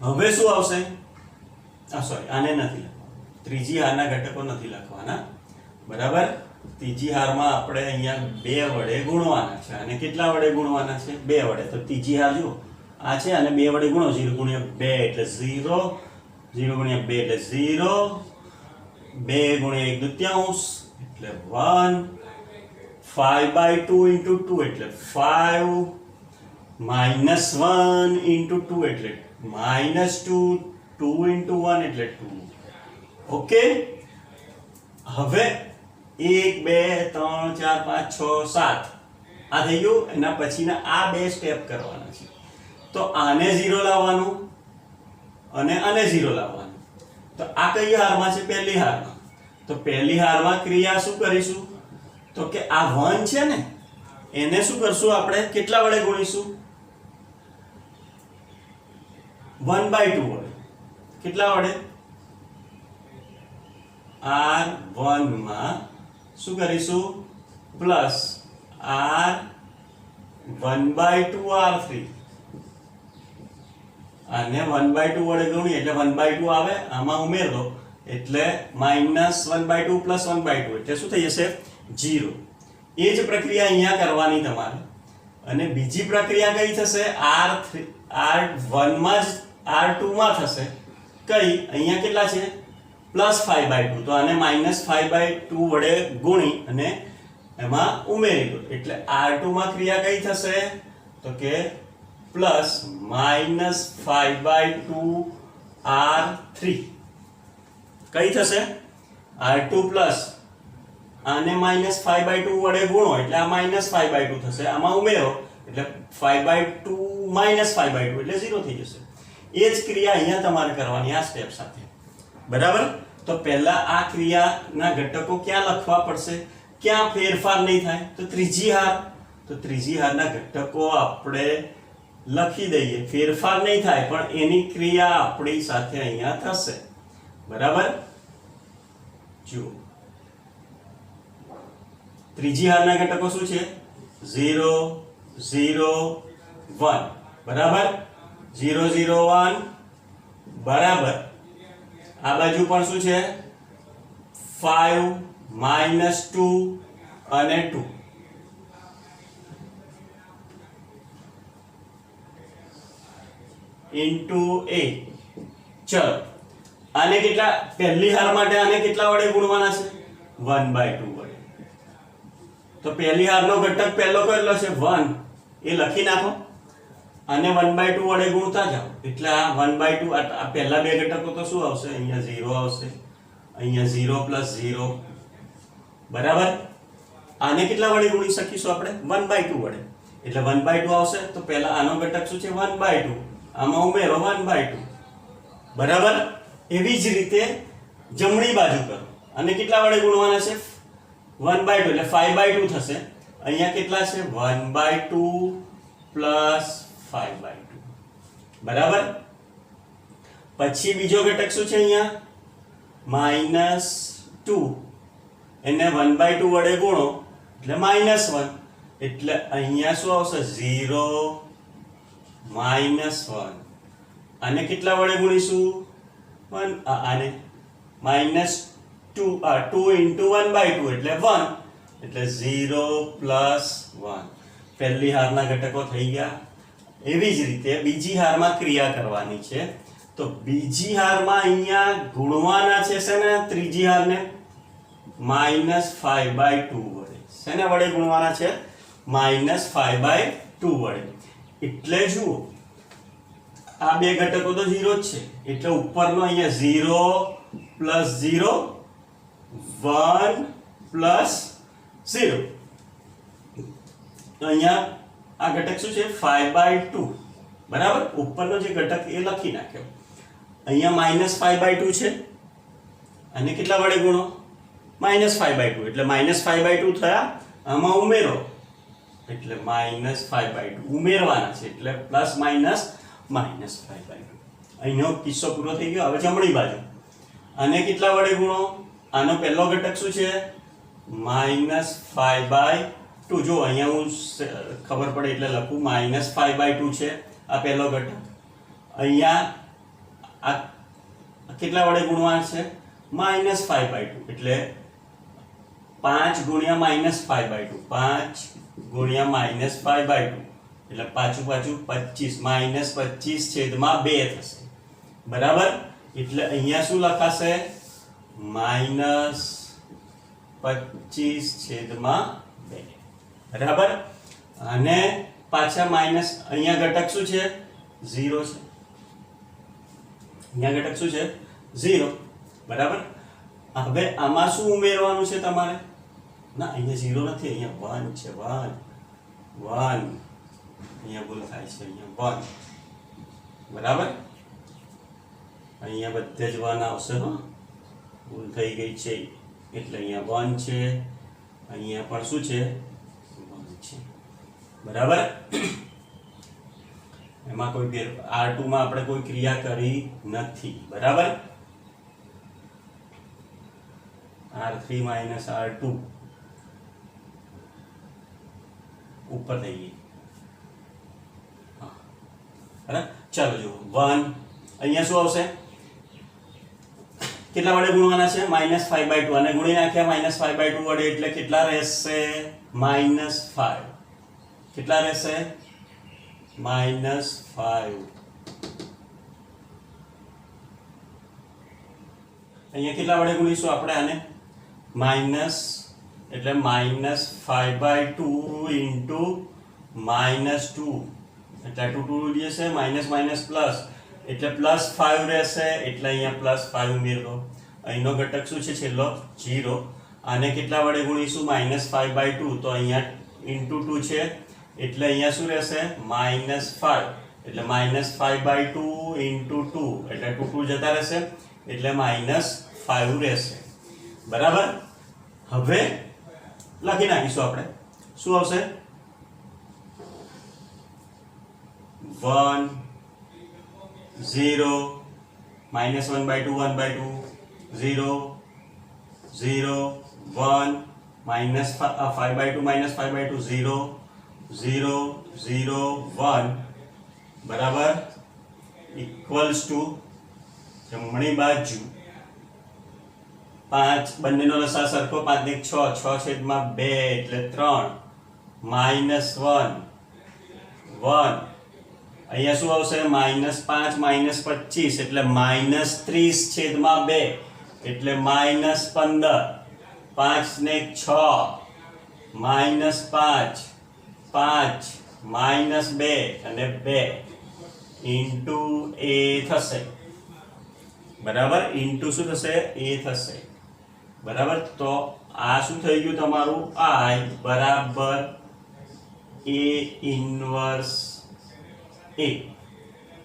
હવે શું આવશે? સોરી, આને નથી લખવાનું. ત્રીજી હારના ઘટકો નથી લખવાના બરાબર. ત્રીજી હારમાં આપણે અહીંયા 2 વડે ગુણવાના છે. અને કેટલા વડે ગુણવાના છે? 2 વડે. તો ત્રીજી હાર જુઓ આ છે અને 2 વડે ગુણો. 0 ગુણ્યા 2 એટલે 0, 0 ગુણ્યા 2 એટલે 0, 2 ગુણ્યા 1 દૂત્યાંશ એટલે 1, 5/2 into 2 એટલે 5, minus 1 into 2 એટલે -2, 2 into 1 એટલે 2. ઓકે. હવે 1 2 3 4 5 6 7 આ થઈ ગયું. એના પછીના આ બે સ્ટેપ કરવાના છે. તો આને 0 લાવવાનું અને આને 0 લાવવાનું. તો આ કઈ હારમાં છે? પહેલી હારમાં. તો પહેલી હારમાં ક્રિયા શું કરીશું? તો કે આ 1 છે ને એને શું કરશું આપણે? કેટલા વડે ગુણીશું? 1/2 વડે. કેટલા વડે? R1 માં શું કરીશું? પ્લસ R1/2 R3 અને 1/2 વડે ગુણીએ એટલે 1/2 આવે, આમાં ઉમેર દો એટલે -1/2 + 1/2 એટલે શું થઈ જશે? 0. એ જ પ્રક્રિયા અહીંયા કરવાની તમારે. અને બીજી પ્રક્રિયા કઈ થશે R3 R1 માં જ R2 માં થશે કઈ અહીંયા કેટલા છે +5/2 તો આને -5/2 વડે ગુણી અને એમાં ઉમેરી દો એટલે R2 માં ક્રિયા કઈ થશે તો કે +-5/2 R3 કઈ થશે R2 પ્લસ આને -5/2 વડે ગુણો એટલે આ -5/2 થશે આમાં ઉમેરો એટલે 5/2 -5/2 એટલે 0 થઈ જશે એ જ ક્રિયા અહીંયા તમારે કરવાની આ સ્ટેપ સાથે બરાબર તો પહેલા આ ક્રિયાના ઘટકો ક્યાં લખવા પડશે ક્યાં ફેરફાર નહીં થાય તો ત્રીજી હારના ઘટકો આપણે લખી દઈએ ફેરફાર નહીં થાય પણ એની ક્રિયા આપણી સાથે અહીંયા થશે બરાબર જો ત્રીજી હારના ઘટકો શું છે 0 0 1 બરાબર 0 0 1 બરાબર આ બાજુ પણ શું છે 5 -2 અને 2 into 8 ચલો આને કેટલા પહેલી હાર માટે આને કેટલા વડે ગુણવાના છે 1/2 વડે તો પહેલી હારનો ઘટક પહેલો કેટલો છે 1 એ લખી નાખો અને 1/2 વડે ગુણતા જાઓ એટલે આ 1/2 આ પહેલા બે ઘટકો તો શું આવશે અહીંયા 0 આવશે અહીંયા 0 + 0 બરાબર આને કેટલા વડે ગુણી શકીશું આપણે 1/2 વડે એટલે 1/2 આવશે તો પહેલા આનો ઘટક શું છે 1/2 આમાં ઉમેરો 1/2 બરાબર એવી જ રીતે જમણી બાજુ કરો અને કેટલા વડે ગુણવાના છે 1/2 એટલે 5/2 થશે અહીંયા કેટલા છે 1/2 + 5/2 બરાબર પછી બીજો ઘટક શું છે અહીંયા -2 એને 1/2 વડે ગુણો એટલે -1 એટલે અહીંયા શું આવશે 0 -1 આને કેટલા વડે ગુણીશું 1 આને -2 into 1/2 એટલે 1 એટલે 0 + 1 પહેલી હારના ઘટકો થઈ ગયા એવી જ રીતે બીજી હારમાં ક્રિયા કરવાની છે તો બીજી હારમાં અહીંયા ગુણવાના છે શેને ત્રીજી હારને -5/2 વડે શેના વડે ગુણવાના છે -5/2 વડે એટલે જુઓ આ બે ઘટકો તો 0 જ છે એટલે ઉપરનો અહીંયા 0 + 0 1 + 0 તો અહીંયા આ ઘટક શું છે 5/2 બરાબર ઉપરનો જે ઘટક એ લખી નાખ્યો અહીંયા -5/2 છે અને કેટલા વડે ગુણો -5/2 એટલે -5/2 થયા આમાં ઉમેરો એટલે -5/2 ઉમેરવાના છે એટલે ±-5/2 અહીંનો કિસ્સો પૂરો થઈ ગયો હવે જમણી બાજુ આને કેટલા વડે ગુણો આનો પહેલો ઘટક શું છે -5/2 જો અહીંયા હું ખબર પડે એટલે લખું -5/2 છે આ પહેલો ઘટક અહીંયા આ કેટલા વડે ગુણવાના છે -5/2 એટલે 5 ગુણ્યા -5/2 5 ગુણ્યા -5/2 એટલે પાછું 25 -25/2 થશે બરાબર એટલે અહીંયા શું લખાશે -25/2 બરાબર અને પાછા માઈનસ અહીંયા ઘટક શું છે 0 છે અહીંયા ઘટક શું છે 0 બરાબર હવે આમાં શું ઉમેરવાનું છે તમારે ના અહીંયા 0 નથી અહીંયા 1 છે 1 અહીંયા ભૂલ થાય છે અહીંયા 1 બરાબર અહીંયા બધે જ 1 આવશે હો ભૂલ થઈ ગઈ છે એટલે અહીંયા 1 છે અહીંયા પણ શું છે 1 છે બરાબર એમાં કોઈ R2 માં આપણે કોઈ ક્રિયા કરી નથી બરાબર R3 - R2 ઉપર થઈ ગઈ બરાબર ચાલો જો 1 અહીંયા શું આવશે કેટલા વડે ગુણવાના છે -5/2 અને ગુણી નાખ્યા -5/2 વડે એટલે કેટલા રહેશે -5 કેટલા રહેશે? -5. અહીંયા કેટલા વડે ગુણીશું આપણે આને? માઇનસ એટલે -5/2 ઇન્ટુ -2 એટલે 2 જશે, માઇનસ માઇનસ પ્લસ એટલે +5 રહેશે, એટલે અહીંયા +5 ઉમેરો. અહીંનો ઘટક શું છે? છેલ્લો 0. આને કેટલા વડે ગુણીશું? -5/2, તો અહીંયા ઇન્ટુ 2 છે એટલે અહીંયા શું રહેશે? -5 એટલે -5/2 ઇન્ટુ 2 એટલે 2 જતા રહેશે એટલે -5 રહેશે. બરાબર. હવે લખી નાખીશું આપણે. શું આવશે? 1 0 -1/2 1/2 0 0 1 -5/2 -5/2 0 0 0 1 બરાબર ઇક્વલ્સ ટુ જમણી બાજુ 5 બંનેનો લસા સરખો 5 ને 6 6/2 એટલે 3 -1 1 અહીંયા શું આવશે? -5 -25 એટલે -30/2 એટલે -15 5 ને 6 -5 5 -2 અને 2 ઇન્ટુ a થશે. બરાબર. ઇન્ટુ શું થશે? a થશે. બરાબર. તો આ શું થઈ ગયું તમારું? I બરાબર a inverse a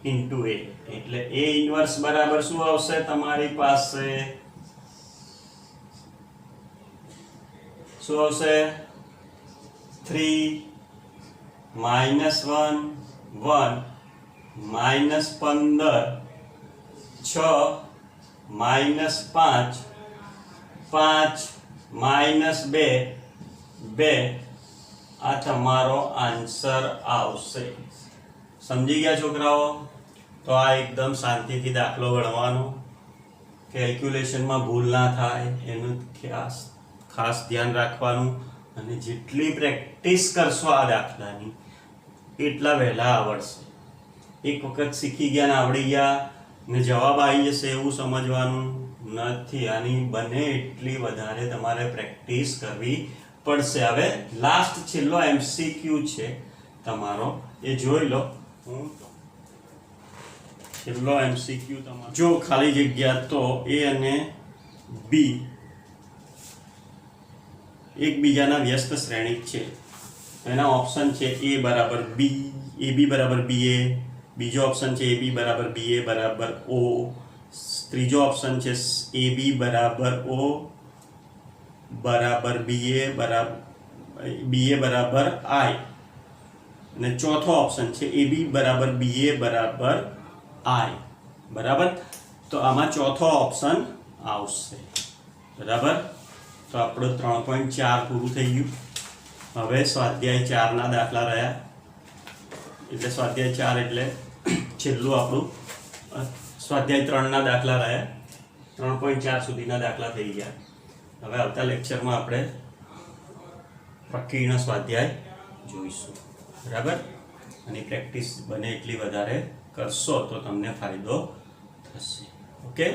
into a એટલે a ઇન્વર્સ બરાબર શું આવશે તમારી પાસે? શું આવશે? 3 -1 1 -15 6 -5 5 -2 2 આ તમારો આન્સર આવશે. સમજી ગયા છોકરાઓ? તો આ એકદમ શાંતિથી દાખલો ગણવાનો, કેલ્ક્યુલેશનમાં ભૂલ ના થાય એનું ખાસ ધ્યાન રાખવાનું, અને જેટલી પ્રેક્ટિસ કરશો આ દાખલાની એટલા વહેલા આવડશે. એક વખત શીખી ગયા ને આવડી ગયા ને જવાબ આવી જશે એવું સમજવાનું નથી. આની બને એટલી વધારે તમારે પ્રેક્ટિસ કરવી પડશે. હવે લાસ્ટ છેલ્લો MCQ છે તમારો, એ જોઈ લો. છેલ્લો MCQ તમારો જો ખાલી જગ્યા તો A અને B એકબીજાના વ્યસ્ત શ્રેણિક છે. એના ઓપ્શન છે A બરાબર B, AB બરાબર BA, બીજો ઓપ્શન છે AB બરાબર BA બરાબર O, ત્રીજો ઓપ્શન છે AB બરાબર O બરાબર BA બરાબર I, અને ચોથો ઓપ્શન છે AB બરાબર BA બરાબર I. બરાબર. તો આમાં ચોથો ઓપ્શન આવશે. બરાબર. તો આપણું 3.4 પૂરું થઈ ગયું. હવે સ્વાધ્યાય 4 ના દાખલા રહ્યા. એટલે સ્વાધ્યાય 4 એટલે છેલ્લું આપણું સ્વાધ્યાય 3 ના દાખલા રહ્યા. 3.4 સુધીના દાખલા થઈ ગયા. હવે આવતા લેક્ચરમાં આપણે પ્રકીર્ણ સ્વાધ્યાય જોઈશું. બરાબર. અને પ્રેક્ટિસ બને એટલી વધારે કરશો તો તમને ફાયદો થશે. ઓકે.